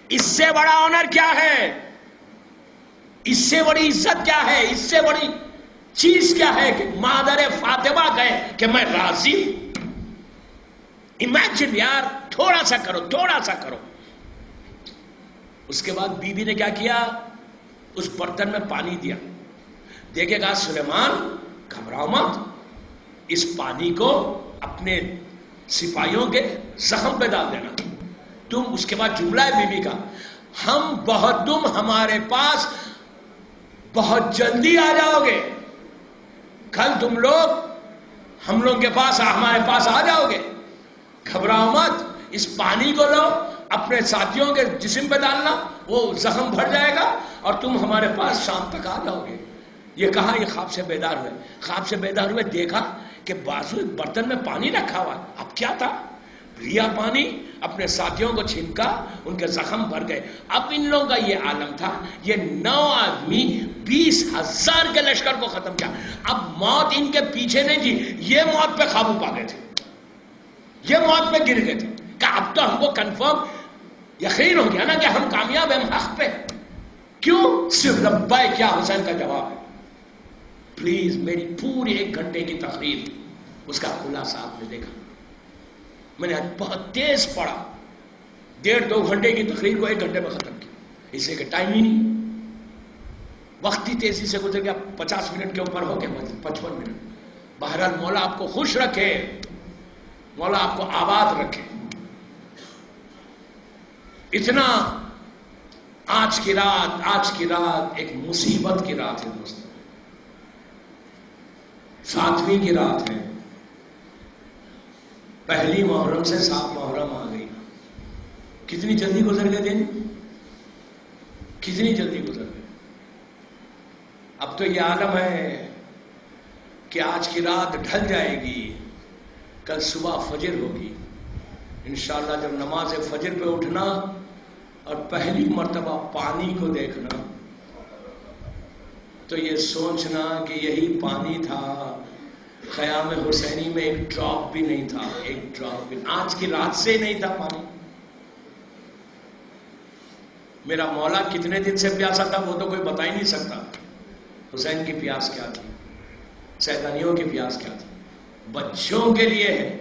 S1: اس سے بڑا آنر کیا ہے؟ اس سے بڑی عزت کیا ہے؟ اس سے بڑی چیز کیا ہے کہ مادر فاطمہ کہے کہ میں راضی ہوں؟ امیجن یار، تھوڑا سا کرو، تھوڑا سا کرو. اس کے بعد بی بی نے کیا کیا؟ اس برتن میں پانی دیا. دیکھے گا سلیمان گھبراؤ مت، اس پانی کو اپنے سپاہیوں کے زخم پہ ڈال دینا. تم اس کے بعد جملہ ہے بی بی کا، تم ہمارے پاس بہت جلدی آ جاؤ گے. کل تم لوگ ہم لوگ کے پاس، ہمارے پاس آ جاؤ گے. گھبراؤ مت، اس پانی کو لو، اپنے ساتھیوں کے جسم پہ ڈالنا، وہ زخم بھر جائے گا اور تم ہمارے پاس شام تک آ جاؤ گے. یہ کہا، یہ خواب سے بیدار ہوئے. خواب سے بیدار ہوئے، دیکھا کہ بازو برتن میں پانی رکھا ہوا. اب کیا تھا؟ لیا پانی، اپنے ساتھیوں کو چھینکا، ان کے زخم بھر گئے. اب ان لوگوں کا یہ عالم تھا، یہ 9 آدمی 20,000 کے لشکر کو ختم کیا. اب موت ان کے پیچھے نہیں تھی، یہ موت پہ قابو پا گئے تھے، یہ موت پہ گر گئے تھے. کہ اب تو ہم کو کنفرم یقین ہو گیا نا کہ ہم کامیاب ہیں، ہم حق پہ. کیوں؟ صرف لبیک کیا حسین کا جواب ہے. پلیز میری پوری 1 گھنٹے کی تقریر، اس کا خلاصہ آپ نے دیکھا. میں نے آج بہت تیز پڑھا، 1.5-2 گھنٹے کی تقریر کو 1 گھنٹے میں ختم کیا. اسے کہ ٹائم ہی نہیں، وقت ہی تیزی سے گزر گیا. 50 منٹ کے اوپر ہو گیا، 55 منٹ. بہرحال مولا آپ کو خوش رکھے، مولا آپ کو آباد رکھے. اتنا آج کی رات ایک مصیبت کی رات ہے دوستوں. 7ویں کی رات ہے. پہلی محرم سے 7 محرم آ گئی. کتنی جلدی گزر گئے دن، کتنی جلدی گزر گئے. اب تو یہ عالم ہے کہ آج کی رات ڈھل جائے گی، کل صبح فجر ہوگی. انشاءاللہ جب نماز فجر پہ اٹھنا اور پہلی مرتبہ پانی کو دیکھنا تو یہ سوچنا کہ یہی پانی تھا. خیام حسینی میں ایک ڈراپ بھی نہیں تھا، ایک ڈراپ بھی. آج کی رات سے نہیں تھا پانی. میرا مولا کتنے دن سے پیاسا تھا وہ تو کوئی بتا ہی نہیں سکتا. حسین کی پیاس کیا تھی، سیدانیوں کی پیاس کیا تھی. بچوں کے لیے ہے.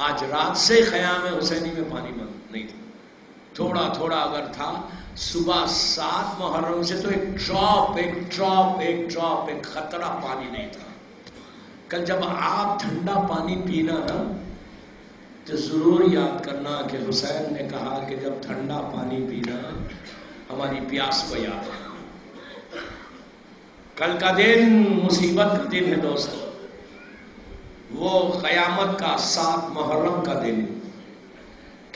S1: آج رات سے خیام حسینی میں پانی بند نہیں تھا. تھوڑا تھوڑا اگر تھا، صبح 7 محرم سے تو ایک خطرہ پانی نہیں تھا. کل جب آپ ٹھنڈا پانی پینا نا تو ضرور یاد کرنا کہ حسین نے کہا کہ جب ٹھنڈا پانی پینا ہماری پیاس کو یاد رکھنا. کل کا دن مصیبت کا دن ہے دوستو. وہ قیامت کا 7 محرم کا دن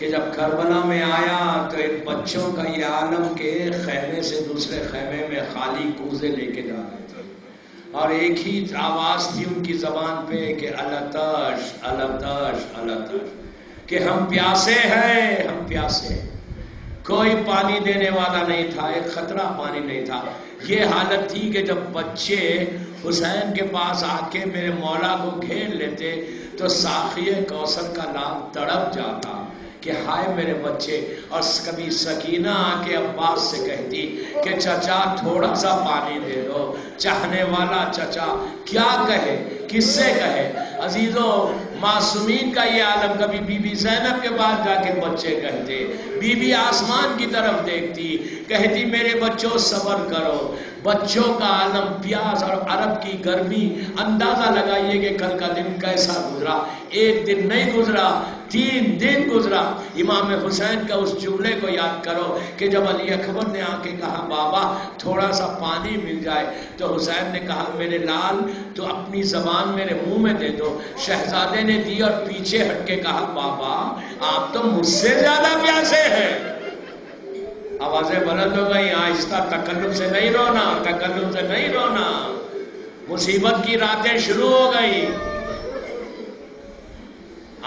S1: کہ جب کربلا میں آیا تو ان بچوں کا یہ عالم کہ ایک خیمے سے دوسرے خیمے میں خالی کوزے لے کے جا رہے تھے، اور ایک ہی آواز تھی ان کی زبان پہ کہ التش التش التش، کہ ہم پیاسے ہیں، ہم پیاسے ہیں۔ کوئی پانی دینے والا نہیں تھا، ایک خطرہ پانی نہیں تھا۔ یہ حالت تھی کہ جب بچے حسین کے پاس آ کے میرے مولا کو گھیر لیتے تو ساقی کوثر کا نام تڑپ جاتا کہ ہائے میرے بچے، اور کبھی سکینہ آ کے عباس سے کہتی کہ چچا تھوڑا سا پانی دے دو۔ چاہنے والا چچا کیا کہے، کس سے کہے؟ عزیزو، معصومین کا یہ عالم۔ کبھی بی بی زینب کے پاس جا کے بچے کہتے، بی بی آسمان کی طرف دیکھتی، کہتی میرے بچوں صبر کرو۔ بچوں کا عالم، پیاس اور عرب کی گرمی، اندازہ لگائیے کہ کل کا دن کیسا گزرا۔ ایک دن نہیں گزرا، 3 دن گزرا۔ امام حسین کا اس جملے کو یاد کرو کہ جب علی اکبر نے آ کے کہا بابا تھوڑا سا پانی مل جائے، تو حسین نے کہا میرے لال تو اپنی زبان میرے منہ میں دے دو۔ شہزادے نے دی اور پیچھے ہٹ کے کہا بابا آپ تو مجھ سے زیادہ پیاسے ہیں۔ آوازیں بلند ہو گئی، آہستہ، تکلف سے نہیں رونا، تکلف سے نہیں رونا۔ مصیبت کی راتیں شروع ہو گئی۔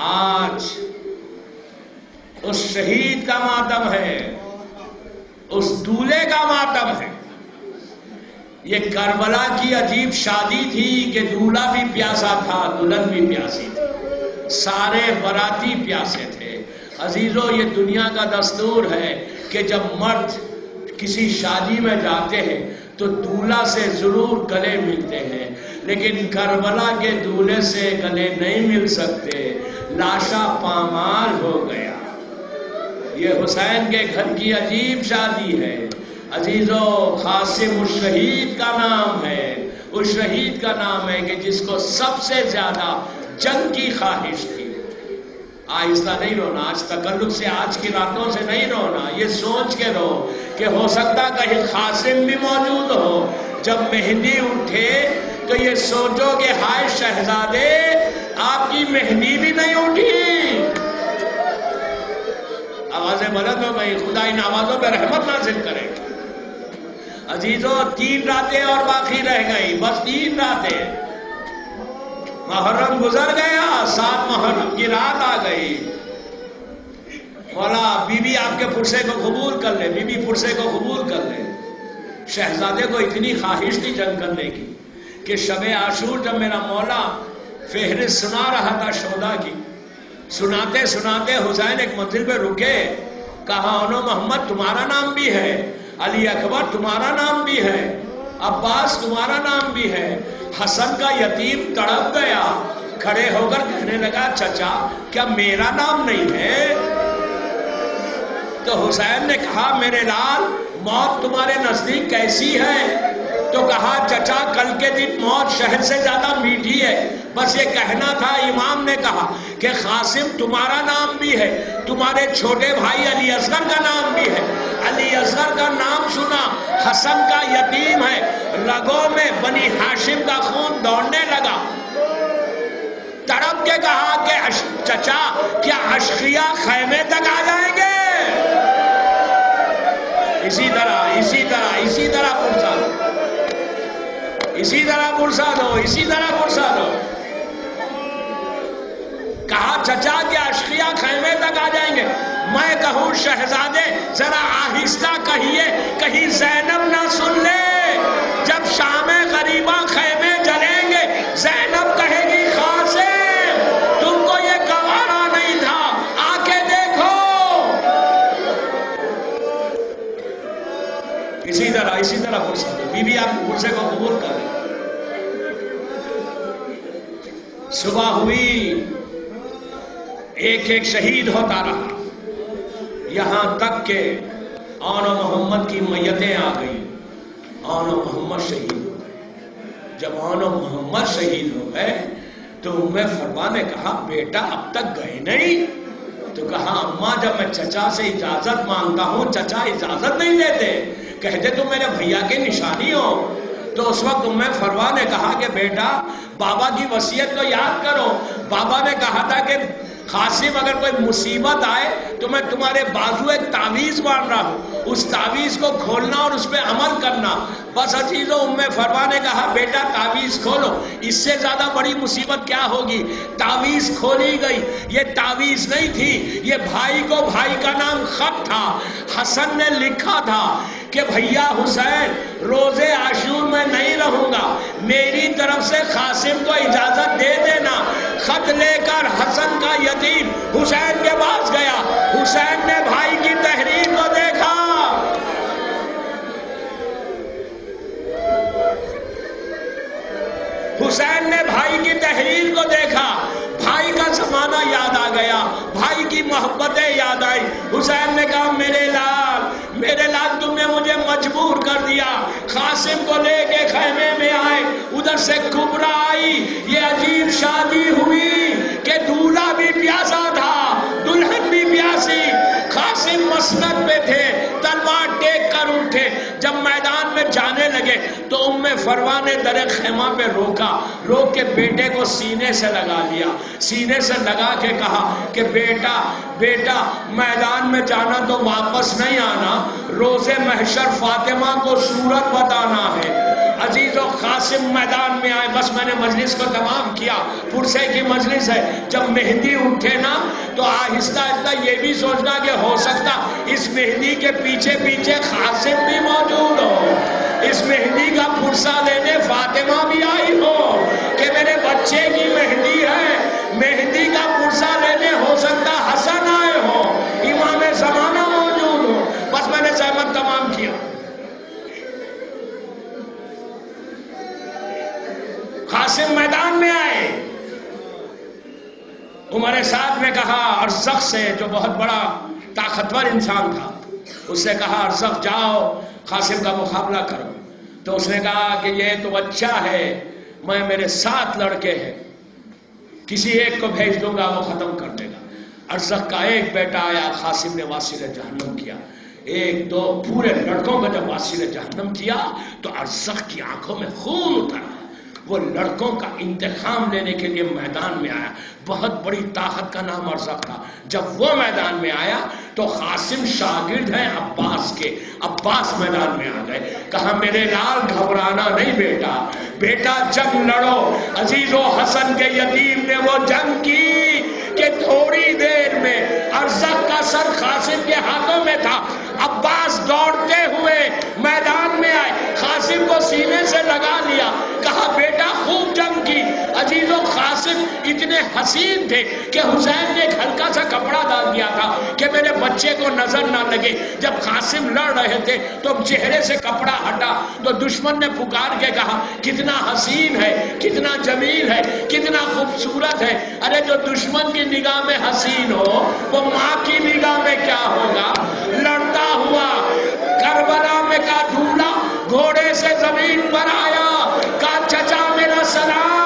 S1: آج اس شہید کا ماتم ہے، اس دولہے کا ماتم ہے۔ یہ کربلا کی عجیب شادی تھی کہ دولہا بھی پیاسا تھا، دلہن بھی پیاسی تھی، سارے باراتی پیاسے تھے۔ عزیزو، یہ دنیا کا دستور ہے کہ جب مرد کسی شادی میں جاتے ہیں تو دولہا سے ضرور گلے ملتے ہیں، لیکن کربلا کے دولہے سے گلے نہیں مل سکتے، لاشا پامال ہو گیا۔ یہ حسین کے گھر کی عجیب شادی ہے۔ عزیزو، قاسم اس شہید کا نام ہے، اس شہید کا نام ہے کہ جس کو سب سے زیادہ جنگ کی خواہش تھی۔ آہستہ نہیں رونا، آج تکلف سے، آج کی راتوں سے نہیں رونا، یہ سوچ کے رو کہ ہو سکتا کہیں قاسم بھی موجود ہو۔ جب مہندی اٹھے تو یہ سوچو کہ ہائے شہزادے آپ کی مہندی بھی نہیں اٹھی۔ آوازیں بلند ہو گئی، خدا ان آوازوں پہ رحمت نازل کرے۔ عزیزو، 3 راتیں اور باقی رہ گئی، بس 3 راتیں۔ محرم گزر گیا، 7 محرم کی رات آ گئی۔ مولا بی بی آپ کے پرسے کو قبول کر لے، بی بی پرسے کو قبول کر لے۔ شہزادے کو اتنی خواہش تھی جنگ کرنے کی کہ شب عاشور جب میرا مولا فہرست سنا رہا تھا شہداء کی، سناتے سناتے حسین ایک منزل پہ رکے، کہا انو محمد تمہارا نام بھی ہے، علی اکبر تمہارا نام بھی ہے، عباس تمہارا نام بھی ہے۔ حسن کا یتیم تڑپ گیا، کھڑے ہو کر کہنے لگا چچا کیا میرا نام نہیں ہے؟ تو حسین نے کہا میرے لال موت تمہارے نزدیک کیسی ہے؟ تو کہا چچا کل کے دن موت شہد سے زیادہ میٹھی ہے۔ بس یہ کہنا تھا۔ امام نے کہا کہ قاسم تمہارا نام بھی ہے، تمہارے چھوٹے بھائی علی اصغر کا نام بھی ہے۔ علی اصغر کا نام سنا، حسن کا یتیم ہے، رگوں میں بنی ہاشم کا خون دوڑنے لگا۔ تڑپ کے کہا کہ چچا کیا اشقیاء خیمے تک آ جائیں گے؟ اسی طرح پرسا دو، اسی طرح پرسا دو، اسی طرح پرسا دو۔ کہا چچا کیا اشقیاء خیمے تک آ جائیں گے؟ میں کہوں شہزادے ذرا آہستہ کہیے، کہیں زینب نہ سن لے۔ جب شام غریبہ خیمے جلیں گے زینب کہے گی قاسم تم کو یہ گوارا نہیں تھا، آ کے دیکھو۔ اسی طرح پرسا دو، بی بی آپ پرسے کو قبول کر لیں۔ صبح ہوئی، ایک ایک شہید ہوتا رہا، یہاں تک کہ آن و محمد کی میتیں آ گئی۔ آن و محمد شہید ہو گئے۔ جب آن و محمد شہید ہو گئے تو فرما نے کہا بیٹا اب تک گئے نہیں؟ تو کہا اماں جب میں چچا سے اجازت مانگتا ہوں چچا اجازت نہیں دیتے، کہتے تم میرے بھیا کی نشانی ہو۔ تو اس وقت فرما نے کہا کہ بیٹا بابا کی وصیت کو یاد کرو۔ بابا نے کہا تھا کہ قاسم اگر کوئی مصیبت آئے تو میں تمہارے بازو ایک تعویذ مار رہا ہوں، اس تعویذ کو کھولنا اور اس پہ عمل کرنا۔ بس عزیزو، ام فروا نے کہا بیٹا تعویذ کھولو، اس سے زیادہ بڑی مصیبت کیا ہوگی؟ تعویذ کھولی گئی۔ یہ تعویذ نہیں تھی، یہ بھائی کو بھائی کا نام خط تھا۔ حسن نے لکھا تھا کہ بھیا حسین روزے عاشور میں نہیں رہوں گا، میری طرف سے قاسم کو اجازت دے دینا۔ خط لے کر حسن کا یتیم حسین کے پاس گیا۔ حسین نے بھائی کی تحریر کو دیکھا، حسین نے بھائی کی تحریر کو دیکھا، بھائی کا زمانہ یاد آ گیا، بھائی کی محبتیں یاد آئی۔ حسین نے کہا میرے لال تم نے مجھے مجبور کر دیا۔ قاسم کو لے کے خیمے میں آئے، ادھر سے کبرا آئی۔ یہ عجیب شادی ہوئی کہ دولہا بھی پیاسا تھا، دلہن بھی پیاسی۔ قاسم مسند پہ تھے، تلوار ٹیک کر اٹھے۔ جب میدان میں جانے لگے تو ام فروا نے در خیمہ پہ روکا، روک کے بیٹے کو سینے سے لگا لیا، سینے سے لگا کے کہا کہ بیٹا میدان میں جانا تو واپس نہیں آنا، روز محشر فاطمہ کو صورت بتانا ہے۔ عزیزو قاسم میدان میں آئے، بس میں نے مجلس کو تمام کیا، پرسے کی مجلس ہے۔ جب مہدی اٹھے نا تو آہستہ آہستہ یہ بھی سوچنا کہ ہو سکتا اس مہدی کے پیچھے پیچھے قاسم بھی موجود ہو، اس مہدی کا پرسہ لینے فاطمہ بھی آئی ہو کہ میرے بچے کی مہدی ہے، مہدی کا پرسہ لینے ہو سکتا حسن آئے ہو، امام زمانہ موجود ہو۔ بس میں نے زحمت تمام کیا۔ قاسم میدان میں آئے، عمر سعد نے کہا ارزق سے، جو بہت بڑا طاقتور انسان تھا، اس سے کہا ارزق جاؤ قاسم کا مقابلہ کرو۔ تو اس نے کہا کہ یہ تو اچھا ہے، میرے 7 لڑکے ہیں، کسی ایک کو بھیج دوں گا، وہ ختم کر دے گا۔ ارزق کا ایک بیٹا آیا، قاسم نے واصل جہنم کیا۔ 1 2 پورے لڑکوں کو جب واصل جہنم کیا تو ارزق کی آنکھوں میں خون اترا۔ وہ لڑکوں کا انتقام لینے کے لیے میدان میں آیا۔ بہت بڑی طاقت کا نام ارزق تھا۔ جب وہ میدان میں آیا تو قاسم شاگرد ہیں عباس کے، عباس میدان میں آ گئے۔ کہا میرے لال گھبرانا نہیں بیٹا جنگ لڑو۔ عزیز و حسن کے یتیم نے وہ جنگ کی کہ تھوڑی دیر میں ارزق کا سر قاسم کے ہاتھوں میں تھا۔ عباس دوڑتے ہوئے میدان میں آئے، قاسم کو سینے سے لگا لیا، کہا بیٹا خوب جنگ کی۔ عزیز و قاسم اتنے حسین تھے کہ حسین نے ایک ہلکا سا کپڑا ڈال دیا تھا کہ میرے بچے کو نظر نہ لگے۔ جب قاسم لڑ رہے تھے تو چہرے سے کپڑا ہٹا تو دشمن نے پکار کے کہا کتنا حسین ہے، کتنا جمیل ہے، کتنا خوبصورت ہے۔ ارے جو دشمن کی نگاہ میں حسین ہو وہ ماں کی نگاہ میں کیا ہوگا؟ لڑتا ہوا کربلا میں کا ڈھونڈا، گھوڑے سے زمین پر آیا، کہا چچا میرا سلام۔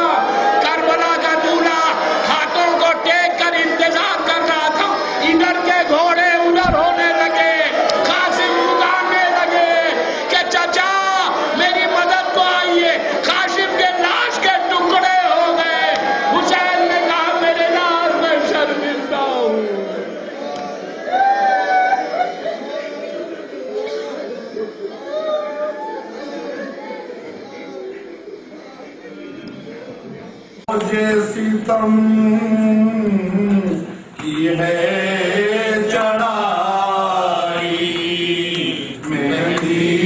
S1: کربلا کا دولہا ہاتھوں کو ٹیک کر انتظار کر رہا تھا، ادھر کے گھوڑے ادھر ہونے لگے، قاسم پکارنے لگے کہ چچا میری مدد کو آئیے۔ قاسم کے لاش کے ٹکڑے ہو گئے۔ حسین نے کہا میرے لال میں شرمندہ ہوں۔
S2: مجھے ستم کی ہے چڑھائی، مہندی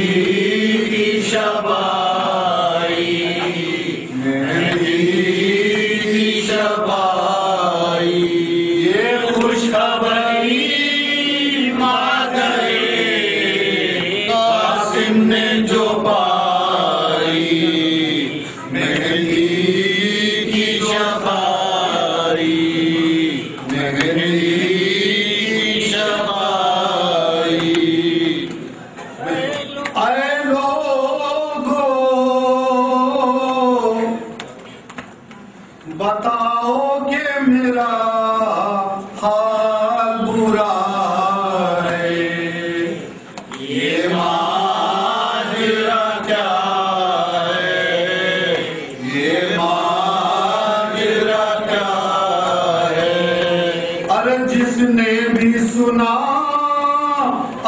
S2: کی شبائی، مہندی کی شبائی، یہ خوشخبری مادر قاسم نے جو پائی، مہندی بتاؤ کہ میرا حال برا ہے، یہ ماجرا کیا ہے، یہ ماجرا کیا ہے، نے بھی سنا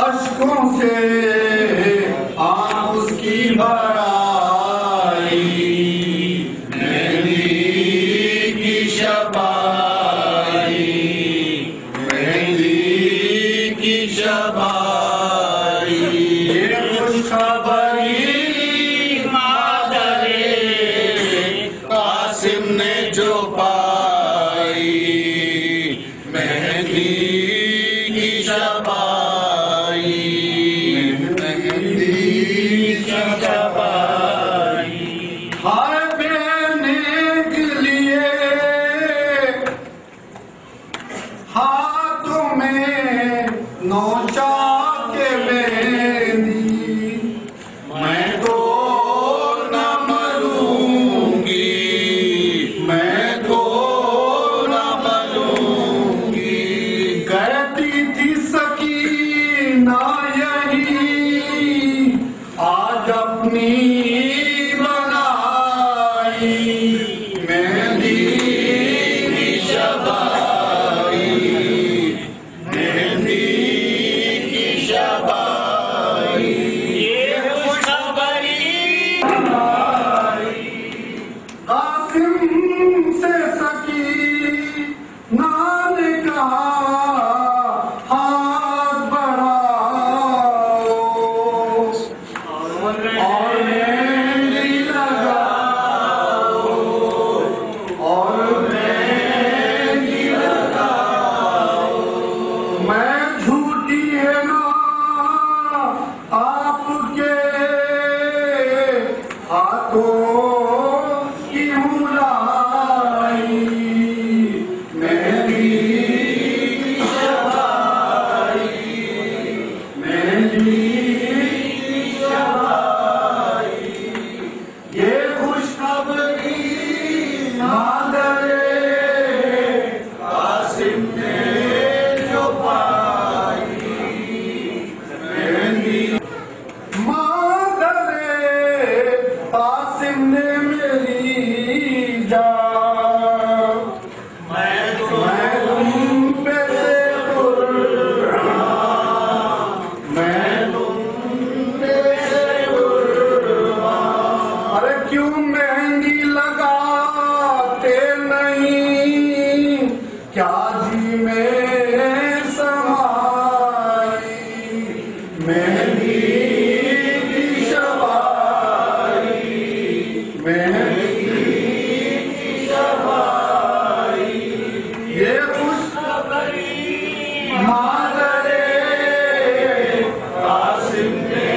S2: اشکوں سے آنکھ اس کی بھر آئی مہندی کی شب آئی مہندی کی شب آئی یہ خوشخبری مادر قاسم نے جو پائی مہندی کی شب آئی مہندی کی شب آئی ہائے بہنے کے لیے ہاتھوں میں نوچا کے مہندی میں تو نہ ملوں گی میں تو نہ ملوں گی کہتی تھی سکینہ یہی آج اپنی بنائی مہندی کی شب آئی مہندی کی شب آئی یہ خوشخبری قاسم سے سکینہ نے کہا ہاتھ بڑھاؤ اور مہندی لگاؤ اور مہندی لگاؤ میں جھوٹی ہے نا آپ کے ہاتھوں کی ملائی مہندی کی شب آئی مہندی کی شب آئی یہ خوشخبری مادر قاسم نے جو پائی مہندی مادر قاسم نے میری جان میں تم پہ سے قربان میں تم پہ سے قربان ارے کیوں مہندی لگاتے نہیں کیا جی میں سمائی مہندی کی شب آئی مہندی کی شب آئی یہ خوشخبری مادر قاسم نے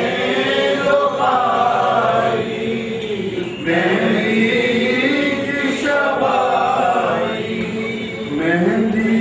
S2: جو پائی مہندی کی شب آئی مہندی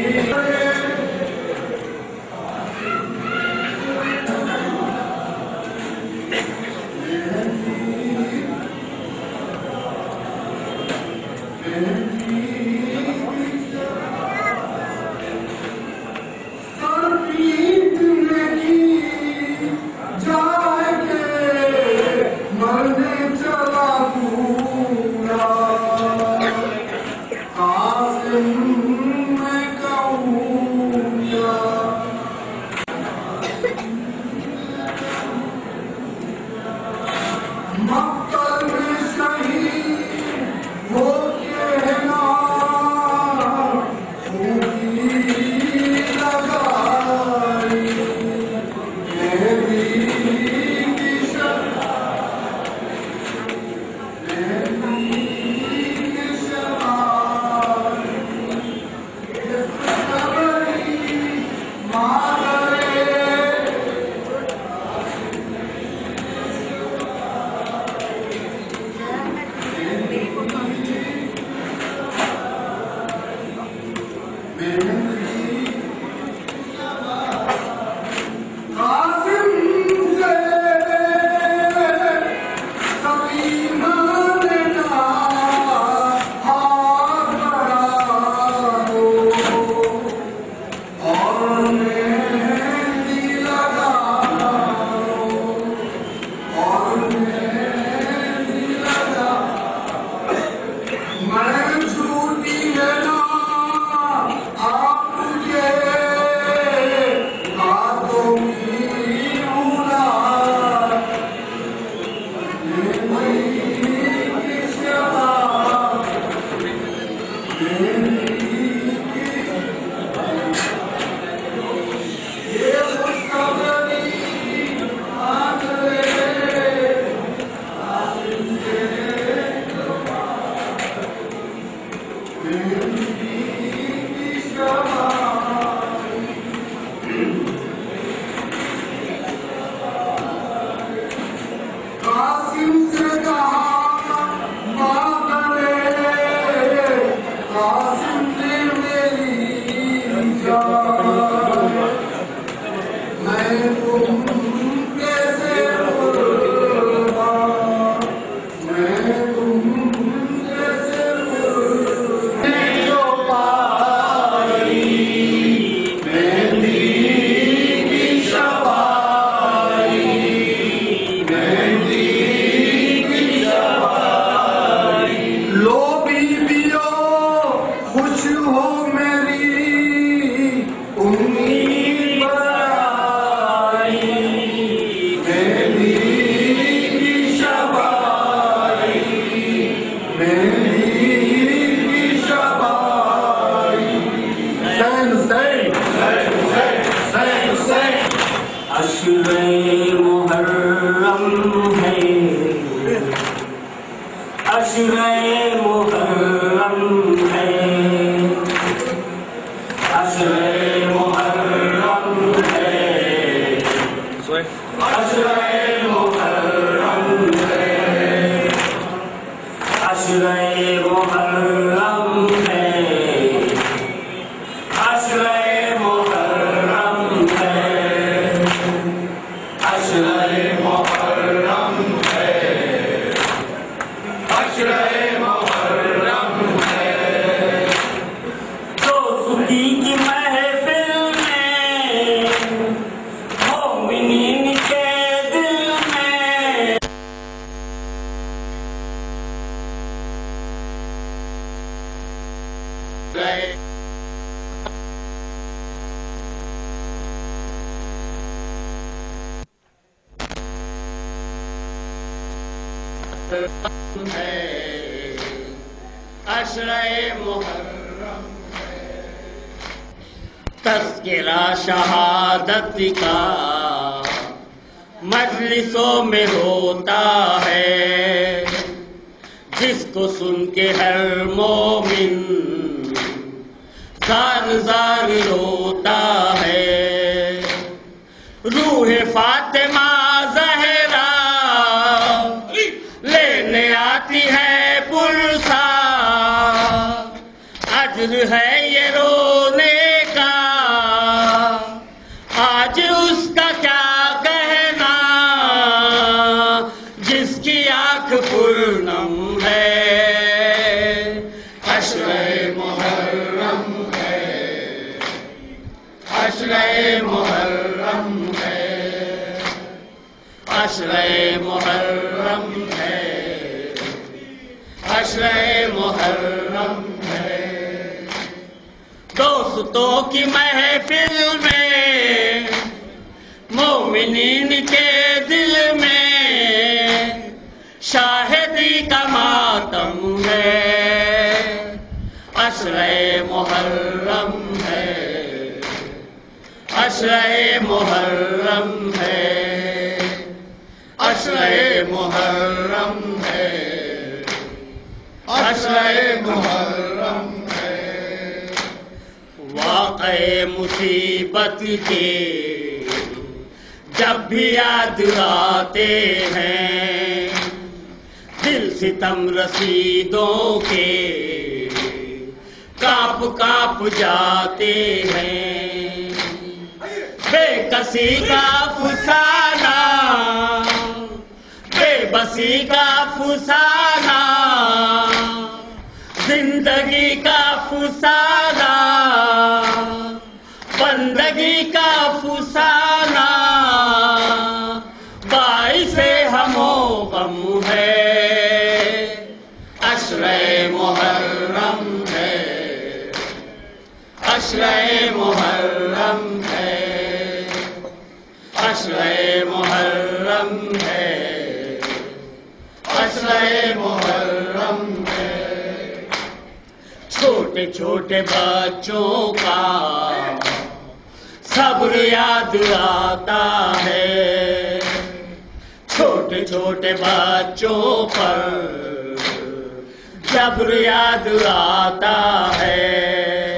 S3: تذکرہ شہادت کا مجلسوں میں ہوتا ہے، جس کو سن کے ہر مومن زار زار روتا ہے۔ روح فاطمہ زہرا لینے آتی ہے پرسا، اجر ہے یہ رونے کا، آج اس کا کیا کہنا، جس کی آنکھ پرنم ہے۔ عشرہ محرم ہے، عشرہ محرم ہے، عشرہ محرم ہے، عشرہ محرم ہے۔ دوستوں کی محفل میں، مومنین کے دل میں شاہدی کا ماتم ہے۔ عشرہ محرم ہے، عشرہ محرم ہے، عشرہ محرم ہے، عشرہ محرم ہے۔ واقع مصیبت کے جب بھی یاد آتے ہیں، دل ستم رسیدوں کے کانپ کانپ جاتے ہیں۔ بے کسی کا افسانہ، بے بسی کا افسانہ، زندگی کا افسانہ، بندگی کا افسانہ، باعث ہم و غم ہے۔ عشرہ محرم ہے، عشرہ محرم ہے، عشرہ محرم ہے، عشرہ محرم ہے۔ چھوٹے چھوٹے بچوں کا صبر یاد آتا ہے، چھوٹے چھوٹے بچوں پر جبر یاد آتا ہے۔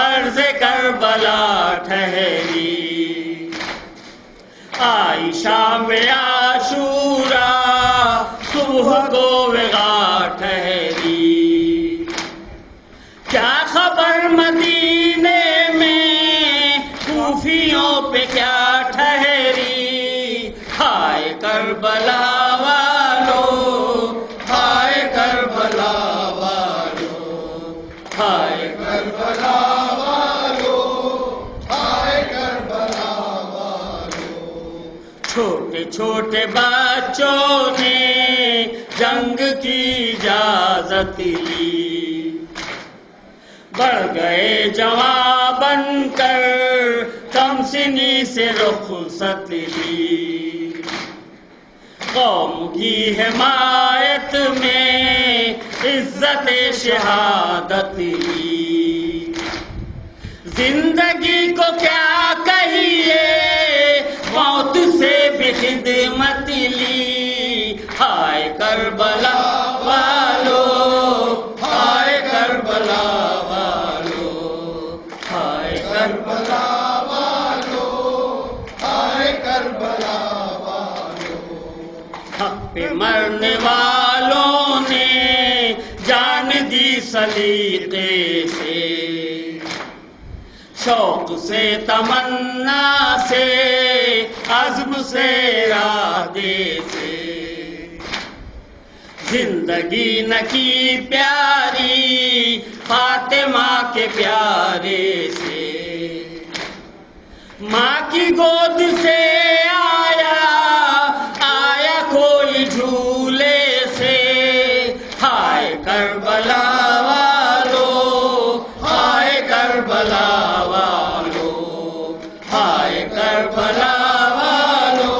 S3: عرض کربلا ٹھہری، آئی شام عاشورا صبح کو وغا ٹھہری، کیا خبر مدینے میں کوفیوں پہ کیا ٹھہری، ہائے کربلا والو، ہائے کربلا والو، ہائے
S2: کربلا والو، ہائے کربلا والو،
S3: چھوٹے چھوٹے بچوں نے جنگ کی اجازت لی، بڑھ گئے جوان بن کر کم سنی سے رخصت لی، قوم کی حمایت میں عزت شہادت لی، زندگی کو کیا کہیے موت سے بھی خدمت لی، ہائے کربلا والو، ہائے کربلا والو، ہائے کربلا
S2: والو، ہائے کربلا والو،
S3: حق پہ مرنے والوں نے جان دی سلیقے سے، شوق سے تمنا سے عزم سے ارادے سے، زندگی نہ کی پیاری فاطمہ کے پیارے سے، ماں کی گود سے آیا کوئی جھولے سے، ہائے کربلا والو، ہائے کربلا والو، ہائے کربلا والو،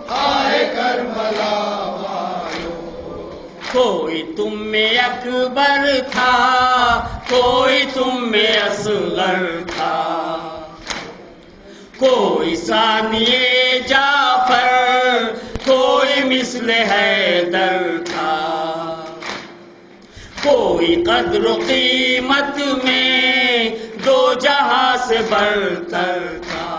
S2: ہائے کربلا والو،
S3: کوئی تم میں اکبر تھا، کوئی تم میں اصغر تھا، کوئی ثانی جعفر، کوئی مثل حیدر تھا، کوئی قدر و قیمت میں دو جہاں سے برتر تھا،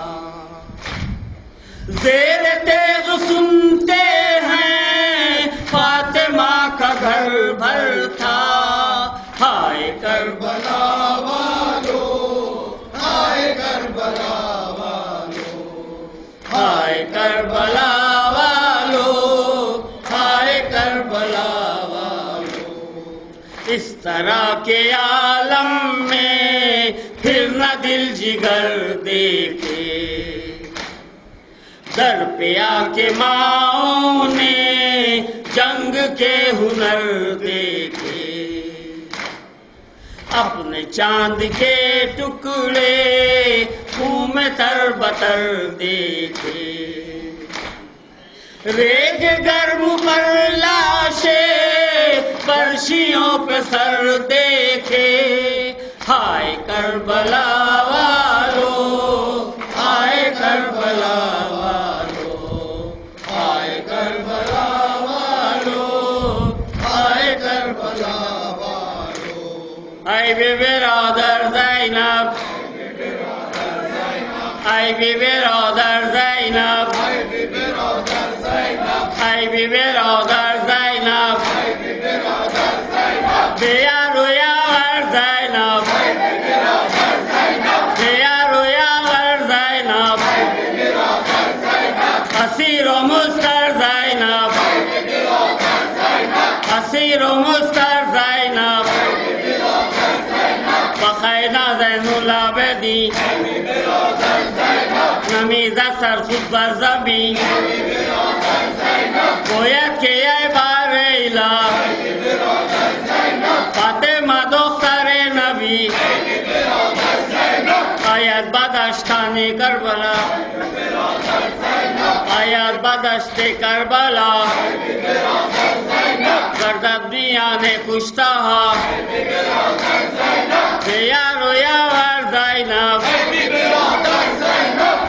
S3: زیر تیغ سنتے ہیں فاطمہ کا گھر بھر تھا، ہائے کربلا
S2: والو، ہائے کربلا والو،
S3: ہائے کربلا والو، ہائے کربلا والو، اس طرح کے عالم میں پھر نہ دل جگر دیکھے، در پہ آ کے ماؤں نے جنگ کے ہنر دیکھے، اپنے چاند کے ٹکڑے خون میں تر بتر دیکھے، ریگ گرم پر لاشیں فرشیوں پہ سر دیکھے، ہائے کربلا والو، ہائے کربلا والو، ہائے کربلا والو، ہائے کربلا والو، اے بی برادر زینب، اے بی برادر زینب، اے بی برادر زینب، بیا رویا ور زینب، بیا رویا ور زینب، اسیر و مستر زینب، اسیر و مستر زینب، بخینا زین العابدین، نمیزہ سر خود بر زمین، باید که ای بار ایلا فاطمه دختر نبی آید بدشتان کربلا، آید بدشت کربلا، گردد بیان کشته ها، بیا رویا ور زینب،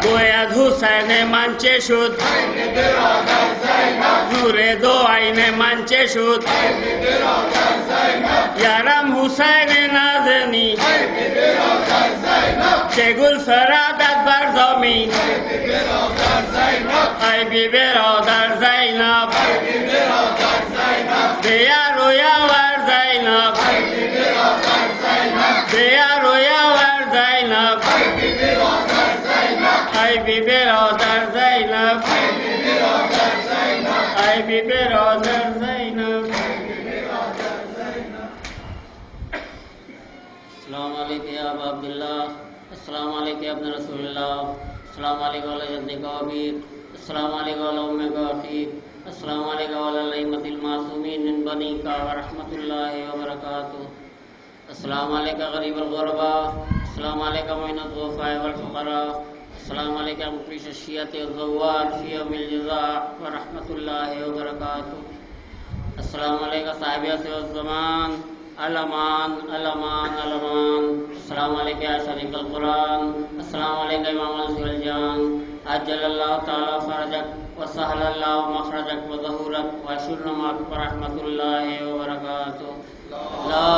S3: گوید حسین منچه شد نور دو عین منچه شد یارم حسین نازنین چه گل فرادت بر زمین ای بی برادر زینب بیار و یاور زینب بیار و یاور زینب ای بی برادر زینب ای بی برادر زینب. السلام علیکم یا ابا عبداللہ، السلام علیکم یا ابن رسول اللہ، السلام علیکم علی جد کا ابیر، السلام علیکم علی ام کا اخیر، السلام علیکم علی الائمۃ المعصومین من بنی کا ورحمۃ اللہ وبرکاتہ. السلام علیکم غریب الغرباء، السلام علیکم معین الضعفاء والفقراء، السلام علیکم مفریش الشیعۃ الزوار فی یوم الجزاء ورحمۃ اللہ وبرکاتہ. السلام علیکم صاحب عصر الزمان، الامان الامان الامان. السلام علیکم یا شریف القرآن، السلام علیکم امام الجان، عجل اللہ تعالی فرجک وسہل اللہ مخرجک وظہورک وشرمک ورحمۃ اللہ وبرکاتہ. لا